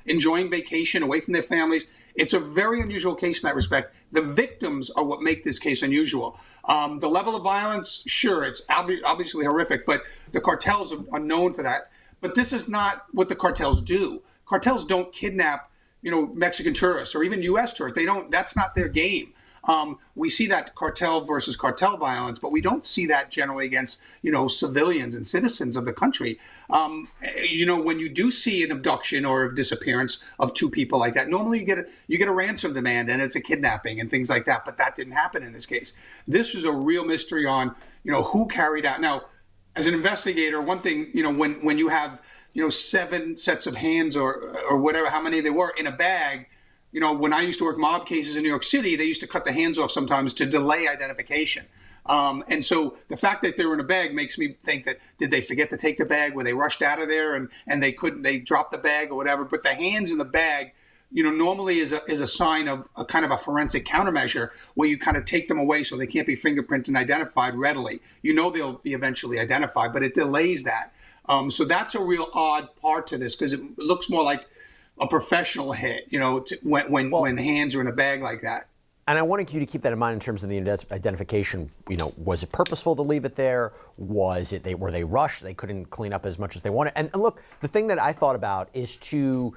enjoying vacation away from their families. It's a very unusual case in that respect. The victims are what make this case unusual. The level of violence, sure, it's obviously horrific, but the cartels are known for that. But this is not what the cartels do. Cartels don't kidnap, Mexican tourists or even U.S. tourists. They don't. That's not their game. We see that cartel versus cartel violence, but we don't see that generally against, civilians and citizens of the country. When you do see an abduction or a disappearance of two people like that, normally you get a ransom demand and it's a kidnapping and things like that. But that didn't happen in this case. This was a real mystery on, who carried out. Now, as an investigator, one thing, when you have, 7 sets of hands or whatever, how many they were in a bag. When I used to work mob cases in New York City, they used to cut the hands off sometimes to delay identification. And so the fact that they were in a bag makes me think that, did they forget to take the bag? Were they rushed out of there and they dropped the bag or whatever? But the hands in the bag, normally is a sign of a kind of a forensic countermeasure where you kind of take them away so they can't be fingerprinted and identified readily. They'll be eventually identified, but it delays that. So that's a real odd part to this because it looks more like a professional hit, when hands are in a bag like that. And I wanted you to keep that in mind in terms of the identification. Was it purposeful to leave it there? Were they rushed? They couldn't clean up as much as they wanted. And look, the thing that I thought about is to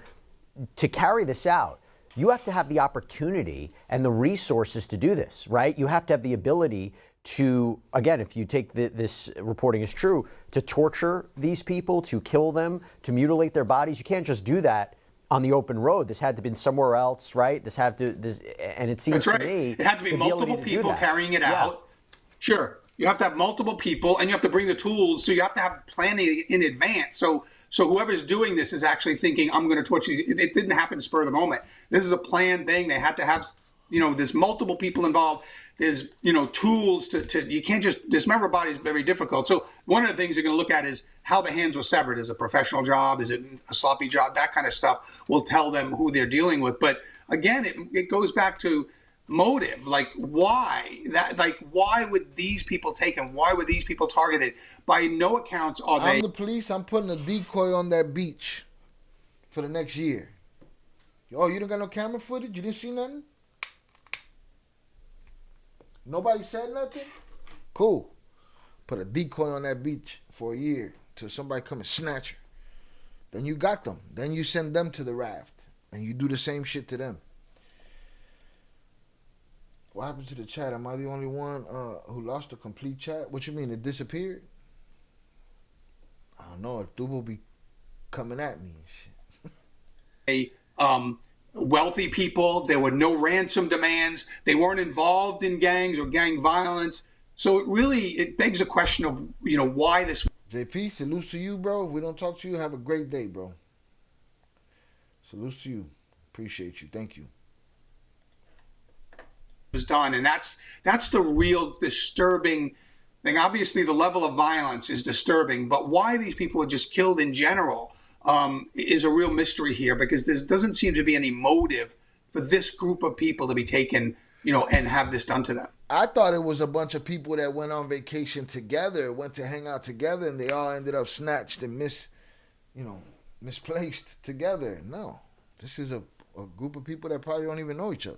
carry this out, you have to have the opportunity and the resources to do this, right? You have to have the ability to, again, if you take this reporting as true, to torture these people, to kill them, to mutilate their bodies. You can't just do that on the open road. This had to be somewhere else, right? And it seems to me it had to be multiple people carrying it out. Sure, you have to have multiple people, and you have to bring the tools. So you have to have planning in advance. So whoever's doing this is actually thinking, I'm going to torture you. It didn't happen spur of the moment. This is a planned thing. They had to have, there's multiple people involved. There's, tools to you can't just dismember a body is very difficult. So one of the things you're going to look at is how the hands were severed. Is it a professional job? Is it a sloppy job? That kind of stuff will tell them who they're dealing with. But again, it goes back to motive. Like why would these people take him? Why were these people targeted? By no accounts are they. I'm the police. I'm putting a decoy on that beach for the next year. Oh, you don't got no camera footage? You didn't see nothing? Nobody said nothing? Cool. Put a decoy on that beach for a year till somebody come and snatch her. Then you got them. Then you send them to the raft. And you do the same shit to them. What happened to the chat? Am I the only one who lost a complete chat? What you mean? It disappeared? I don't know. If Dubo be coming at me and shit. Wealthy people. There were no ransom demands. They weren't involved in gangs or gang violence. So it begs a question of, why this. JP, salutes to you, bro. If we don't talk to you, have a great day, bro. Salutes to you. Appreciate you. Thank you. Was done, and that's the real disturbing thing. Obviously, the level of violence is disturbing, but why these people were just killed in general is a real mystery here, because there doesn't seem to be any motive for this group of people to be taken, and have this done to them. I thought it was a bunch of people that went on vacation together, went to hang out together, and they all ended up snatched and misplaced together. No, this is a group of people that probably don't even know each other.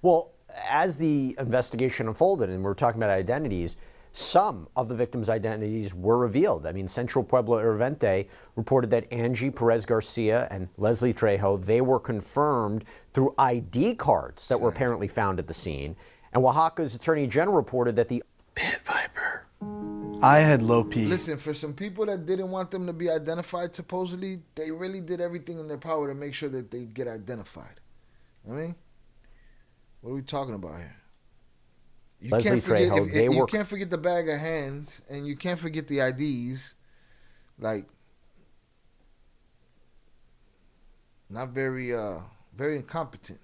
Well, as the investigation unfolded, and we're talking about identities, some of the victims' identities were revealed. I mean, Central Pueblo Irvente reported that Angie Perez Garcia and Leslie Trejo, they were confirmed through ID cards that were apparently found at the scene. And Oaxaca's Attorney General reported that the Pit Viper. I had low P. Listen, for some people that didn't want them to be identified, supposedly, they really did everything in their power to make sure that they get identified. I mean, what are we talking about here? You Leslie Trejo, you can't forget the bag of hands, and you can't forget the IDs. Like, not very incompetent.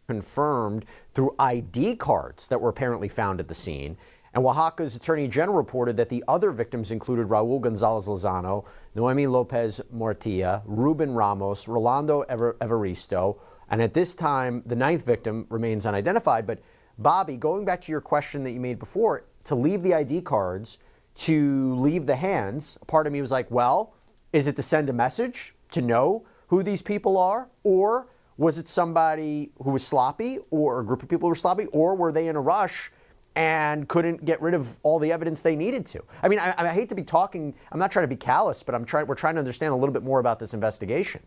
Confirmed through ID cards that were apparently found at the scene. And Oaxaca's Attorney General reported that the other victims included Raul Gonzalez Lozano, Noemi Lopez Mortilla, Ruben Ramos, Rolando Evaristo, and at this time, the 9th victim remains unidentified. But Bobby, going back to your question that you made before, to leave the ID cards, to leave the hands, part of me was like, well, is it to send a message to know who these people are? Or was it somebody who was sloppy, or a group of people who were sloppy, or were they in a rush and couldn't get rid of all the evidence they needed to? I mean, I hate to be talking, I'm not trying to be callous, but we're trying to understand a little bit more about this investigation.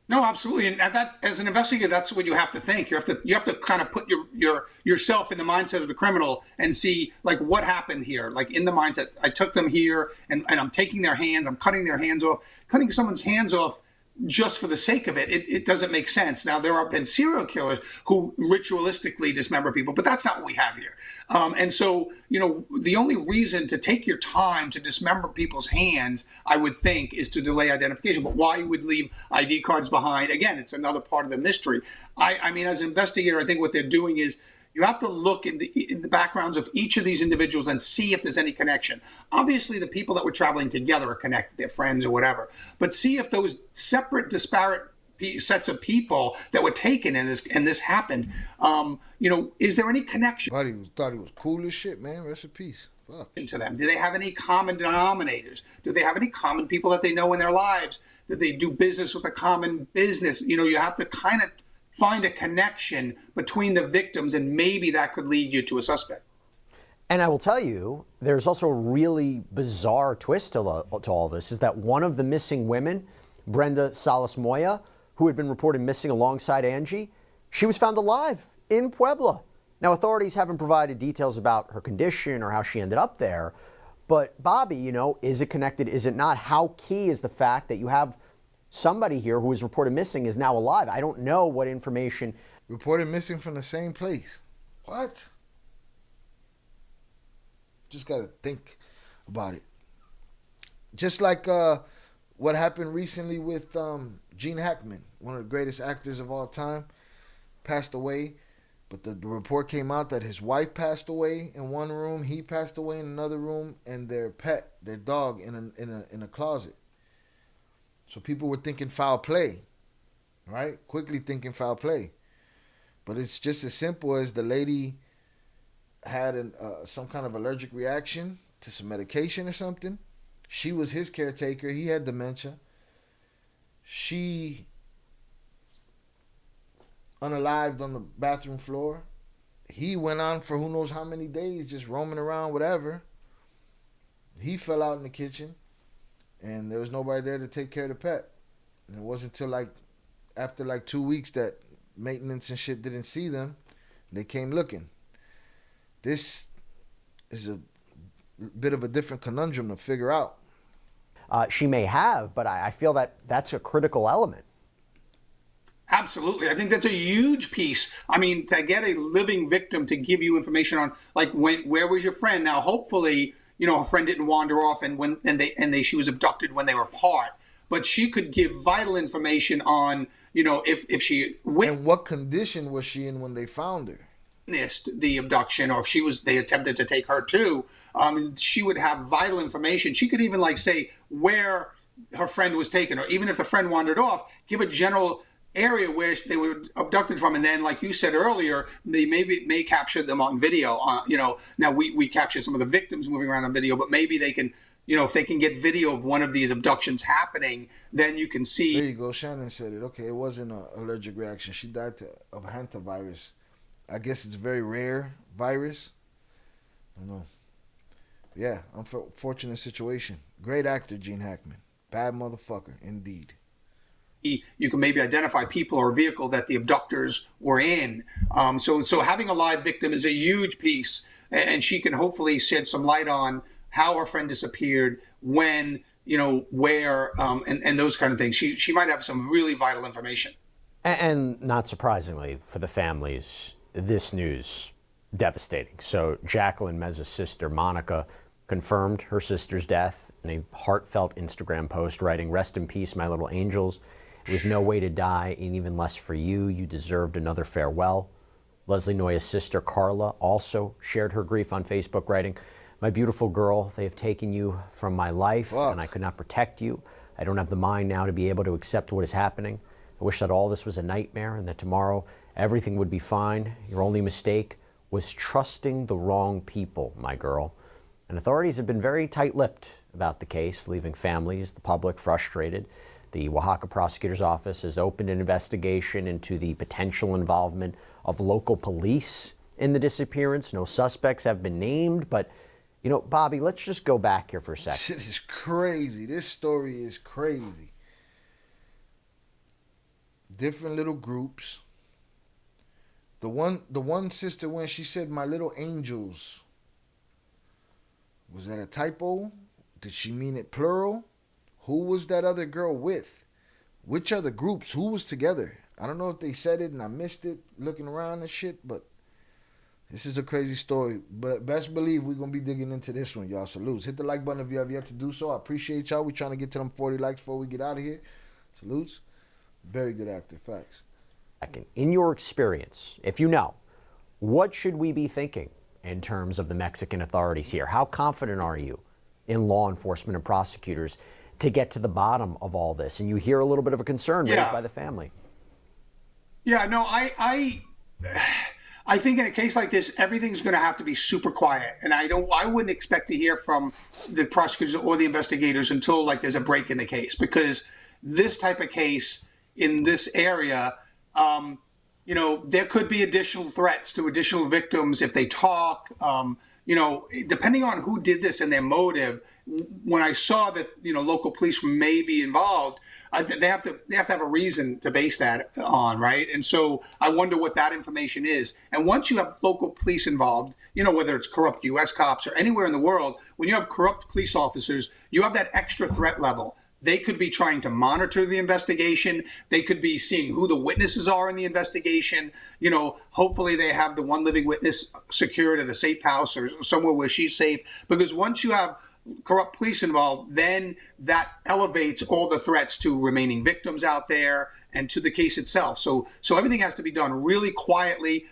No, absolutely. And that, as an investigator, that's what you have to think. You have to kind of put yourself in the mindset of the criminal and see like what happened here. Like in the mindset, I took them here and I'm taking their hands, I'm cutting their hands off. Cutting someone's hands off just for the sake of it, it doesn't make sense. Now, there have been serial killers who ritualistically dismember people, but that's not what we have here. And so, the only reason to take your time to dismember people's hands, I would think, is to delay identification. But why you would leave ID cards behind, again, it's another part of the mystery. I mean, as an investigator, I think what they're doing is you have to look in the backgrounds of each of these individuals and see if there's any connection. Obviously, the people that were traveling together are connected, they're friends or whatever. But see if those separate, disparate sets of people that were taken and this happened, is there any connection? Thought he was cool as shit, man. Rest in peace. Fuck. To them. Do they have any common denominators? Do they have any common people that they know in their lives? That they do business with a common business? You have to kind of find a connection between the victims, and maybe that could lead you to a suspect. And I will tell you, there's also a really bizarre twist to all this, is that one of the missing women, Brenda Salas Moya, who had been reported missing alongside Angie, she was found alive in Puebla. Now, authorities haven't provided details about her condition or how she ended up there, but Bobby, is it connected? Is it not? How key is the fact that you have somebody here who was reported missing is now alive? I don't know what information. Reported missing from the same place. What? Just got to think about it. Just like what happened recently with Gene Hackman, one of the greatest actors of all time, passed away. But the report came out that his wife passed away in one room, he passed away in another room, and their pet, their dog, in a closet. So people were thinking foul play, right? Quickly thinking foul play. But it's just as simple as the lady had some kind of allergic reaction to some medication or something. She was his caretaker. He had dementia. She unalived on the bathroom floor. He went on for who knows how many days just roaming around, whatever. He fell out in the kitchen. And there was nobody there to take care of the pet. And it wasn't until after 2 weeks that maintenance and shit didn't see them. They came looking. This is a bit of a different conundrum to figure out. She may have, but I feel that that's a critical element. Absolutely. I think that's a huge piece. I mean, to get a living victim to give you information on, where was your friend? Now, hopefully, her friend didn't wander off she was abducted when they were apart. But she could give vital information on, if she and what condition was she in when they found her? Witnessed the abduction, or if they attempted to take her too. She would have vital information. She could even say where her friend was taken, or even if the friend wandered off, give a general area where they were abducted from, and then, like you said earlier, they may capture them on video. Now we captured some of the victims moving around on video, but maybe they can, if they can get video of one of these abductions happening, then you can see. There you go. Shannon said it. Okay, it wasn't an allergic reaction. She died of hantavirus. I guess it's a very rare virus. I don't know. Yeah, unfortunate situation. Great actor, Gene Hackman. Bad motherfucker, indeed. You can maybe identify people or vehicle that the abductors were in. So having a live victim is a huge piece, and she can hopefully shed some light on how her friend disappeared, when, where, and those kind of things. She might have some really vital information. And not surprisingly for the families, this news devastating. So Jacqueline Meza's sister, Monica, confirmed her sister's death in a heartfelt Instagram post, writing, "Rest in peace, my little angels. It was no way to die, and even less for you. You deserved another farewell." Leslie Noya's sister, Carla, also shared her grief on Facebook, writing, "My beautiful girl, they have taken you from my life, and I could not protect you. I don't have the mind now to be able to accept what is happening. I wish that all this was a nightmare and that tomorrow everything would be fine. Your only mistake was trusting the wrong people, my girl." And authorities have been very tight-lipped about the case, leaving families, the public frustrated. The Oaxaca prosecutor's office has opened an investigation into the potential involvement of local police in the disappearance. No suspects have been named, but, Bobby, let's just go back here for a second. Shit is crazy. This story is crazy. different little groups. The one sister, when she said my little angels, was that a typo? Did she mean it plural? Who was that other girl with? Which other groups? Who was together? I don't know if they said it and I missed it looking around and shit, but this is a crazy story. But best believe we're going to be digging into this one, y'all. Salutes. Hit the like button if you have yet to do so. I appreciate y'all. We're trying to get to them 40 likes before we get out of here. Salutes. Very good actor. Facts. In your experience, if you know, what should we be thinking in terms of the Mexican authorities here? How confident are you in law enforcement and prosecutors to get to the bottom of all this? And you hear a little bit of a concern raised by the family. Yeah, no, I think in a case like this, everything's going to have to be super quiet, and I wouldn't expect to hear from the prosecutors or the investigators until like there's a break in the case, because this type of case in this area, you know, there could be additional threats to additional victims if they talk. You know, depending on who did this and their motive. When I saw that, you know, local police may be involved, they have to have a reason to base that on, right? And so I wonder what that information is. And once you have local police involved, you know, whether it's corrupt U.S. cops or anywhere in the world, when you have corrupt police officers, you have that extra threat level. They could be trying to monitor the investigation. They could be seeing who the witnesses are in the investigation. You know, hopefully they have the one living witness secured at a safe house or somewhere where she's safe. Because once you have corrupt police involved, then that elevates all the threats to remaining victims out there and to the case itself. So everything has to be done really quietly,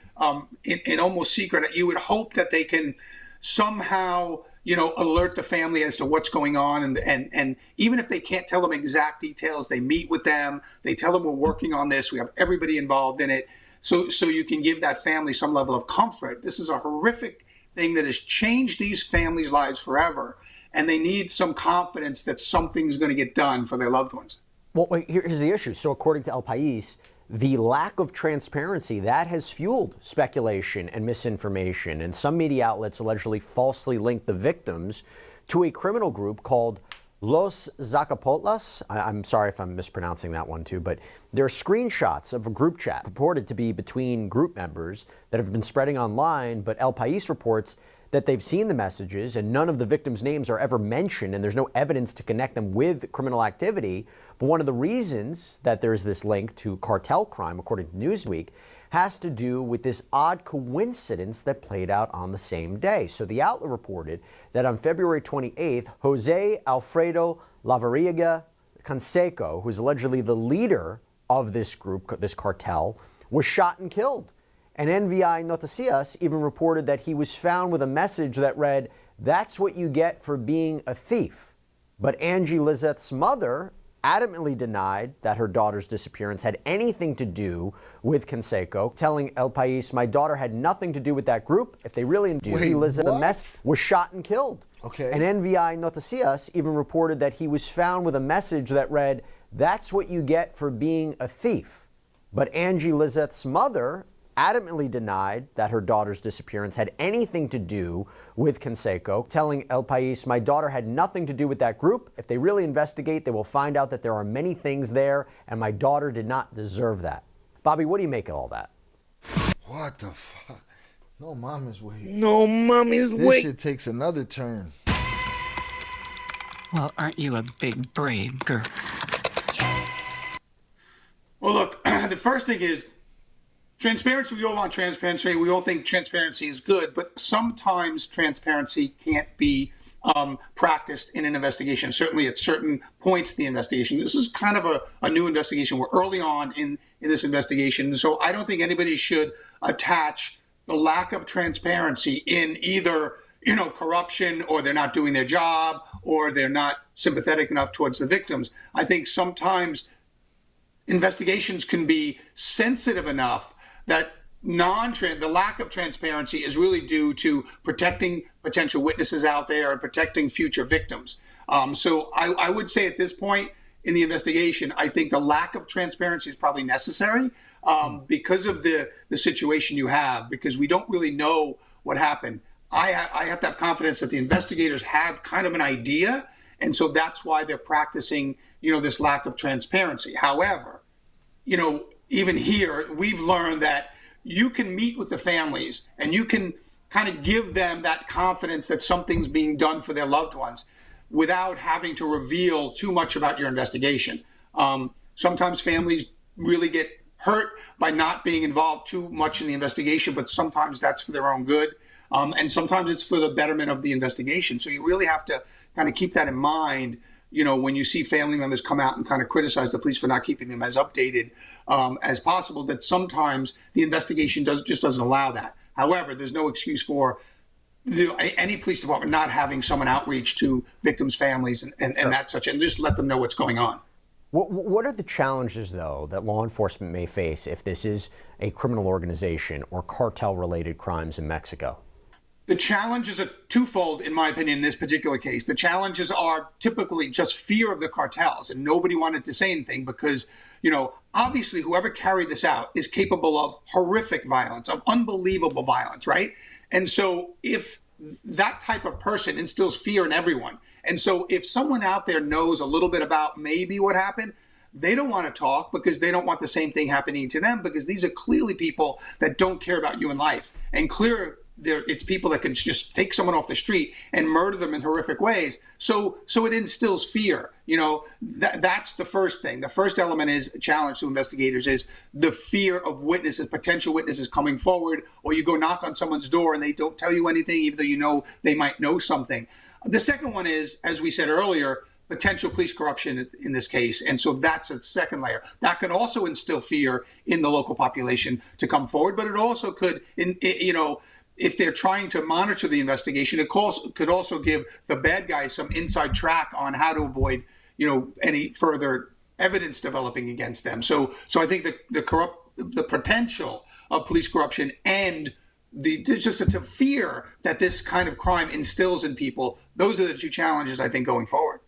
in almost secret. You would hope that they can somehow, you know, alert the family as to what's going on. And even if they can't tell them exact details, they meet with them. They tell them we're working on this. We have everybody involved in it. So you can give that family some level of comfort. This is a horrific thing that has changed these families' lives forever. And they need some confidence that something's going to get done for their loved ones. Well, here's the issue. So according to El País, the lack of transparency, that has fueled speculation and misinformation. And some media outlets allegedly falsely linked the victims to a criminal group called Los Zacapotlas. I'm sorry if I'm mispronouncing that one too, but there are screenshots of a group chat purported to be between group members that have been spreading online. But El País reports that they've seen the messages and none of the victims' names are ever mentioned, and there's no evidence to connect them with criminal activity. But one of the reasons that there's this link to cartel crime, according to Newsweek, has to do with this odd coincidence that played out on the same day. So the outlet reported that on February 28th, Jose Alfredo Lavariega Canseco, who's allegedly the leader of this group, this cartel, was shot and killed. And NVI Noticias even reported that he was found with a message that read, "That's what you get for being a thief." But Angie Lizette's mother adamantly denied that her daughter's disappearance had anything to do with Canseco, telling El País, "My daughter had nothing to do with that group. If they really do, Lizette was shot and killed." Okay. And NVI Noticias even reported that he was found with a message that read, "That's what you get for being a thief." But Angie Lizette's mother adamantly denied that her daughter's disappearance had anything to do with Canseco, telling El País, "My daughter had nothing to do with that group. If they really investigate, they will find out that there are many things there, and my daughter did not deserve that." Bobby, what do you make of all that? What the fuck? No mama's way. No mommy's This way. shit takes another turn. Well, aren't you a big, brave girl? Well, look, the first thing is transparency. We all want transparency. We all think transparency is good, but sometimes transparency can't be practiced in an investigation, certainly at certain points in the investigation. This is kind of a new investigation. We're early on in this investigation. So I don't think anybody should attach the lack of transparency in either, you know, corruption, or they're not doing their job, or they're not sympathetic enough towards the victims. I think sometimes investigations can be sensitive enough that the lack of transparency is really due to protecting potential witnesses out there and protecting future victims. So I would say at this point in the investigation, I think the lack of transparency is probably necessary because of the situation you have, because we don't really know what happened. I have to have confidence that the investigators have kind of an idea, and so that's why they're practicing, you know, this lack of transparency. However, you know, even here, we've learned that you can meet with the families and you can kind of give them that confidence that something's being done for their loved ones without having to reveal too much about your investigation. Sometimes families really get hurt by not being involved too much in the investigation, but sometimes that's for their own good. And sometimes it's for the betterment of the investigation. So you really have to kind of keep that in mind, you know, when you see family members come out and kind of criticize the police for not keeping them as updated as possible, that sometimes the investigation just doesn't allow that. However, there's no excuse for any police department not having someone outreach to victims' families and that such, and just let them know what's going on. What are the challenges, though, that law enforcement may face if this is a criminal organization or cartel-related crimes in Mexico? The challenges are twofold, in my opinion, in this particular case. The challenges are typically just fear of the cartels, and nobody wanted to say anything because, you know, obviously whoever carried this out is capable of horrific violence, of unbelievable violence, right? And so if that type of person instills fear in everyone, and so if someone out there knows a little bit about maybe what happened, they don't want to talk because they don't want the same thing happening to them, because these are clearly people that don't care about human life. And it's people that can just take someone off the street and murder them in horrific ways. So it instills fear. You know, that's the first thing. The first element is a challenge to investigators is the fear of witnesses, potential witnesses coming forward, or you go knock on someone's door and they don't tell you anything, even though you know they might know something. The second one is, as we said earlier, potential police corruption in this case. And so that's a second layer. That can also instill fear in the local population to come forward, but it also could, you know, if they're trying to monitor the investigation, it could also give the bad guys some inside track on how to avoid, you know, any further evidence developing against them. So I think the potential of police corruption and just a fear that this kind of crime instills in people, those are the two challenges, I think, going forward.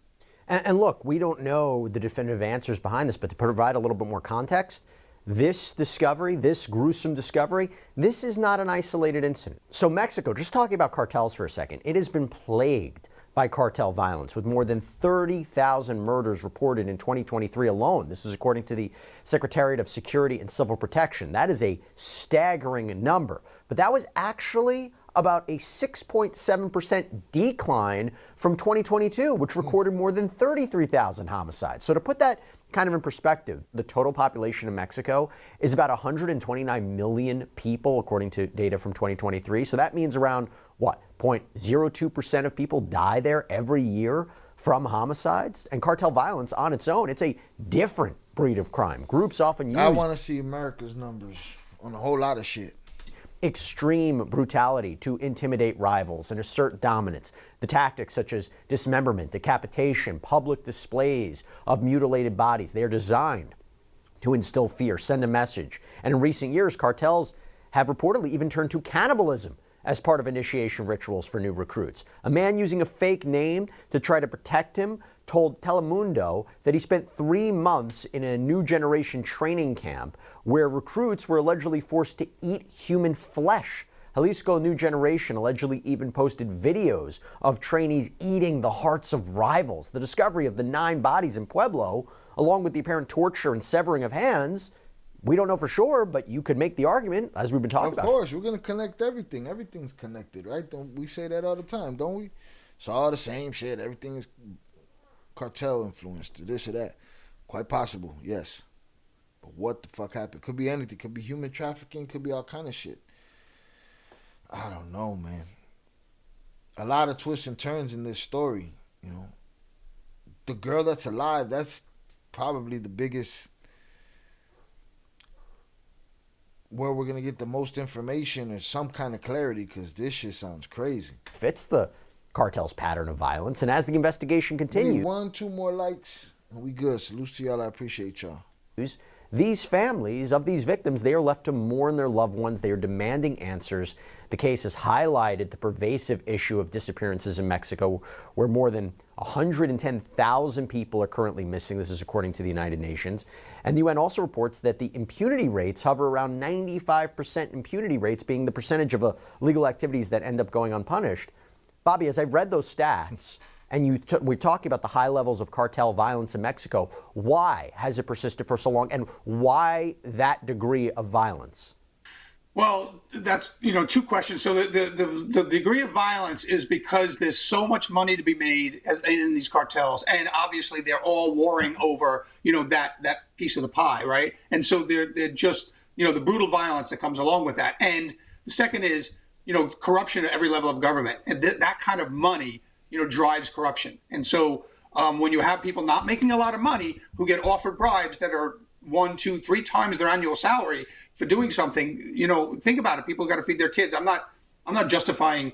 And look, we don't know the definitive answers behind this, but to provide a little bit more context, this discovery, this gruesome discovery, this is not an isolated incident. So Mexico, just talking about cartels for a second, it has been plagued by cartel violence with more than 30,000 murders reported in 2023 alone. This is according to the Secretariat of Security and Civil Protection. That is a staggering number. But that was actually about a 6.7% decline from 2022, which recorded more than 33,000 homicides. So to put that kind of in perspective, the total population of Mexico is about 129 million people, according to data from 2023. So that means around, 0.02% of people die there every year from homicides? And cartel violence on its own, it's a different breed of crime. Groups often use... I want to see America's numbers on a whole lot of shit. Extreme brutality to intimidate rivals and assert dominance. The tactics such as dismemberment, decapitation, public displays of mutilated bodies, they are designed to instill fear, send a message. And in recent years, cartels have reportedly even turned to cannibalism as part of initiation rituals for new recruits. A man using a fake name to try to protect him told Telemundo that he spent 3 months in a new generation training camp where recruits were allegedly forced to eat human flesh. Jalisco New Generation allegedly even posted videos of trainees eating the hearts of rivals. The discovery of the 9 bodies in Pueblo, along with the apparent torture and severing of hands, we don't know for sure, but you could make the argument, as we've been talking about. Of course, we're going to connect everything. Everything's connected, right? Don't we say that all the time, don't we? It's all the same shit. Everything is cartel influenced, this or that. Quite possible, yes. But what the fuck happened? Could be anything. Could be human trafficking. Could be all kind of shit. I don't know, man. A lot of twists and turns in this story, you know. The girl that's alive, that's probably the biggest, where we're going to get the most information or some kind of clarity, because this shit sounds crazy. Fits the cartel's pattern of violence, and as the investigation continues... 1, 2 more likes, and we good. Salute to y'all. I appreciate y'all. These families of these victims, they are left to mourn their loved ones. They are demanding answers. The case has highlighted the pervasive issue of disappearances in Mexico, where more than 110,000 people are currently missing. This is according to the United Nations. And the UN also reports that the impunity rates hover around 95% impunity rates, being the percentage of illegal activities that end up going unpunished. Bobby, as I've read those stats, And we're talking about the high levels of cartel violence in Mexico. Why has it persisted for so long, and why that degree of violence? Well, that's, two questions. So the degree of violence is because there's so much money to be made in these cartels, and obviously they're all warring over, that piece of the pie, right? And so they're just, the brutal violence that comes along with that. And the second is, corruption at every level of government, and that kind of money, drives corruption. And so when you have people not making a lot of money who get offered bribes that are 1, 2, 3 times their annual salary for doing something, think about it. People got to feed their kids. I'm not justifying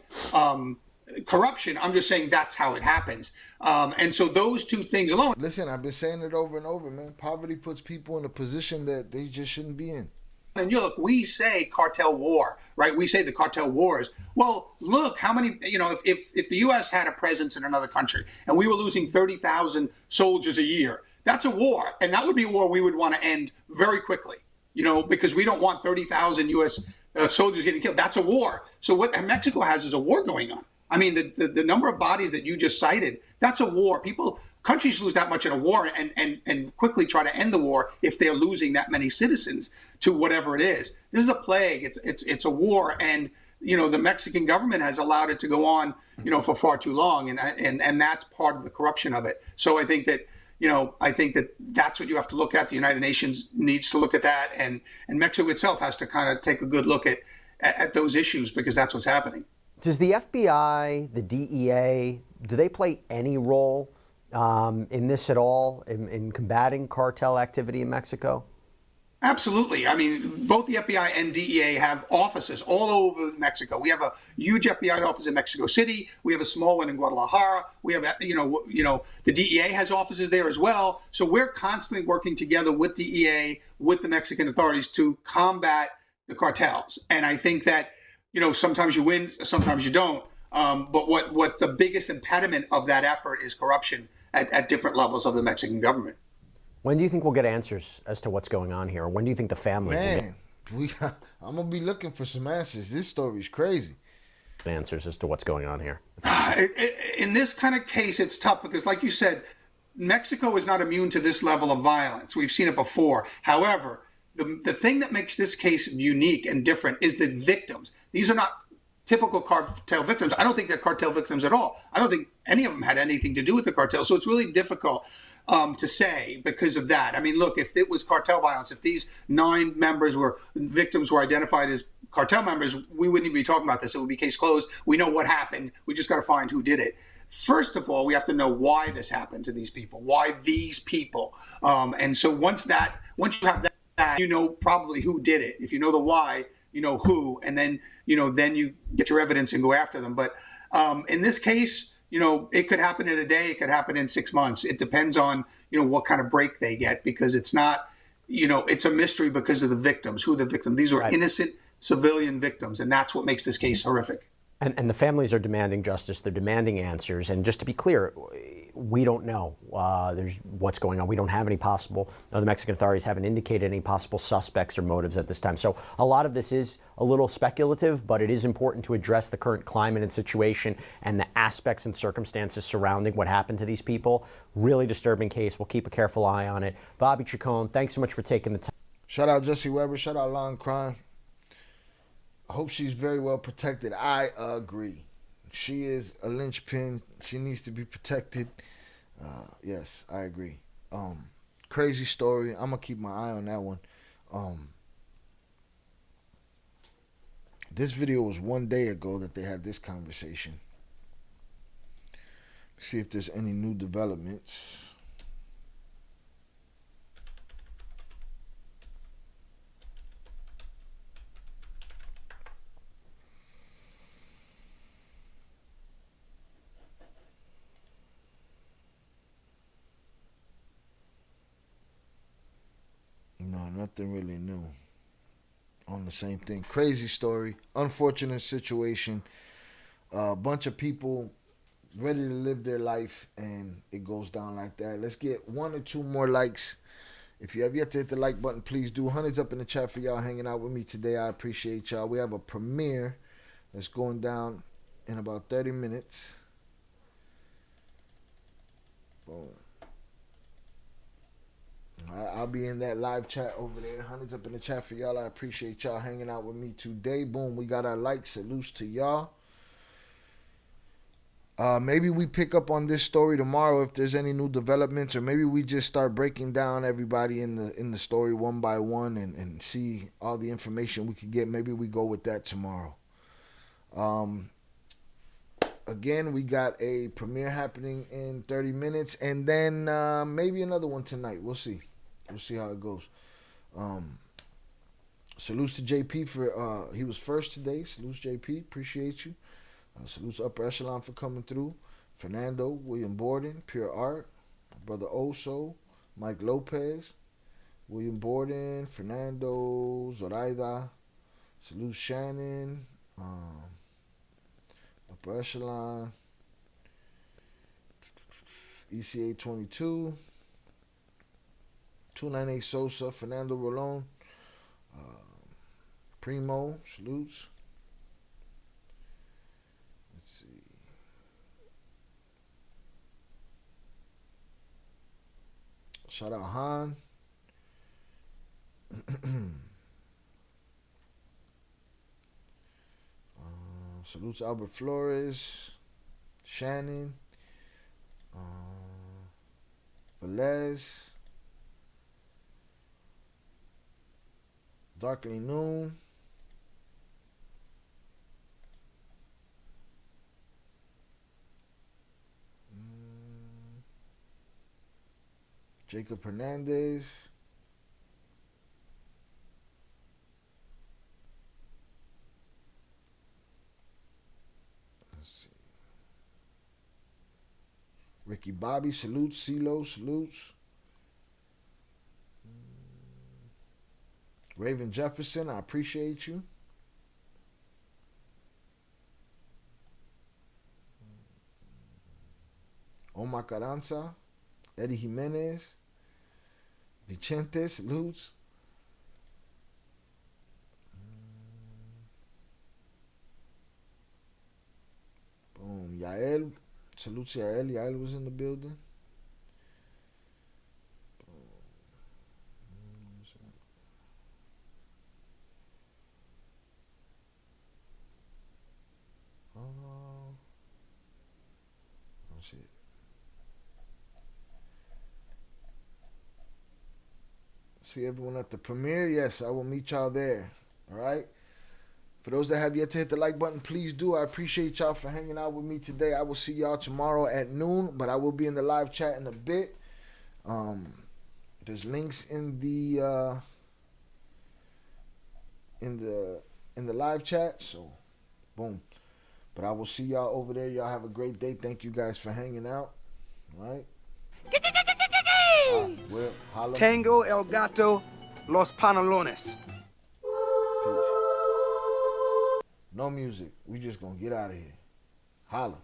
corruption. I'm just saying that's how it happens. And so those two things alone. Listen, I've been saying it over and over, man. Poverty puts people in a position that they just shouldn't be in. And look, we say cartel war, right? We say the cartel wars. Well, look how many, if the U.S. had a presence in another country and we were losing 30,000 soldiers a year, that's a war. And that would be a war we would want to end very quickly, because we don't want 30,000 U.S. Soldiers getting killed. That's a war. So what Mexico has is a war going on. I mean, the number of bodies that you just cited, that's a war. Countries lose that much in a war and quickly try to end the war if they're losing that many citizens to whatever it is. This is a plague. It's a war, and the Mexican government has allowed it to go on for far too long, and that's part of the corruption of it. So I think that that's what you have to look at. The United Nations needs to look at that, and Mexico itself has to kind of take a good look at those issues, because that's what's happening. Does the FBI, the DEA, do they play any role in this at all, in combating cartel activity in Mexico? Absolutely. I mean, both the FBI and DEA have offices all over Mexico. We have a huge FBI office in Mexico City. We have a small one in Guadalajara. We have, the DEA has offices there as well. So we're constantly working together with DEA, with the Mexican authorities to combat the cartels. And I think that, sometimes you win, sometimes you don't. But what the biggest impediment of that effort is corruption at different levels of the Mexican government. When do you think we'll get answers as to what's going on here? When do you think the family I'm going to be looking for some answers. This story's crazy. Answers as to what's going on here? In this kind of case, it's tough because, like you said, Mexico is not immune to this level of violence. We've seen it before. However, the thing that makes this case unique and different is the victims. These are not typical cartel victims. I don't think they're cartel victims at all. I don't think any of them had anything to do with the cartel. So it's really difficult to say because of that. I mean, look, if it was cartel violence, if these 9 victims were identified as cartel members, we wouldn't even be talking about this. It would be case closed. We know what happened. We just got to find who did it. First of all, we have to know why this happened to these people. Why these people? And so once you have that, you know probably who did it. If you know the why, you know who, and then you get your evidence and go after them. But in this case, it could happen in a day. It could happen in 6 months. It depends on, what kind of break they get, because it's not, it's a mystery because of the victims, who the victims. These were innocent civilian victims, and that's what makes this case horrific. And the families are demanding justice. They're demanding answers. And just to be clear, we don't know there's what's going on. We don't have any the Mexican authorities haven't indicated any possible suspects or motives at this time. So a lot of this is a little speculative, but it is important to address the current climate and situation and the aspects and circumstances surrounding what happened to these people. Really disturbing case. We'll keep a careful eye on it. Bobby Chacon, thanks so much for taking the time. Shout out Jesse Weber. Shout out Law and Crime. I hope she's very well protected. I agree. She is a linchpin. She needs to be protected. Yes, I agree. Crazy story. I'm going to keep my eye on that one. This video was 1 day ago that they had this conversation. See if there's any new developments. No, nothing really new on the same thing. Crazy story, unfortunate situation. A bunch of people ready to live their life, and it goes down like that. Let's get 1 or 2 more likes. If you have yet to hit the like button, please do. Hundreds up in the chat for y'all hanging out with me today. I appreciate y'all. We have a premiere that's going down in about 30 minutes. Boom. I'll be in that live chat over there. Hundreds up in the chat for y'all. I appreciate y'all hanging out with me today. Boom, we got our likes. Salutes to y'all. Maybe we pick up on this story tomorrow if there's any new developments, or maybe we just start breaking down everybody in the story one by one and see all the information we can get. Maybe we go with that tomorrow. Again, we got a premiere happening in 30 minutes, and then maybe another one tonight. We'll see. We'll see how it goes. Salutes to JP for he was first today. Salutes JP, appreciate you. Salutes Upper Echelon for coming through. Fernando, William Borden, Pure Art, Brother Oso, Mike Lopez, William Borden, Fernando, Zoraida. Salutes Shannon, Upper Echelon, ECA 22, 298 Sosa, Fernando Rolon, Primo, salutes. Let's see. Shout out Han. Salutes Albert Flores, Shannon, Velez, Darkly Noon, Jacob Hernandez, Ricky Bobby, salutes. CeeLo, salutes. Raven Jefferson, I appreciate you. Omar Carranza, Eddie Jimenez, Vicente, salutes. Boom, Yael. Salutes Yael. Yael was in the building. That's it. See everyone at the premiere. Yes, I will meet y'all there. All right. For those that have yet to hit the like button, please do. I appreciate y'all for hanging out with me today. I will see y'all tomorrow at noon, but I will be in the live chat in a bit. There's links in the live chat, so boom. But I will see y'all over there. Y'all have a great day. Thank you guys for hanging out. All right. Well, holla. Tango, El Gato, Los Pantalones. No music. We just gonna get out of here. Holla.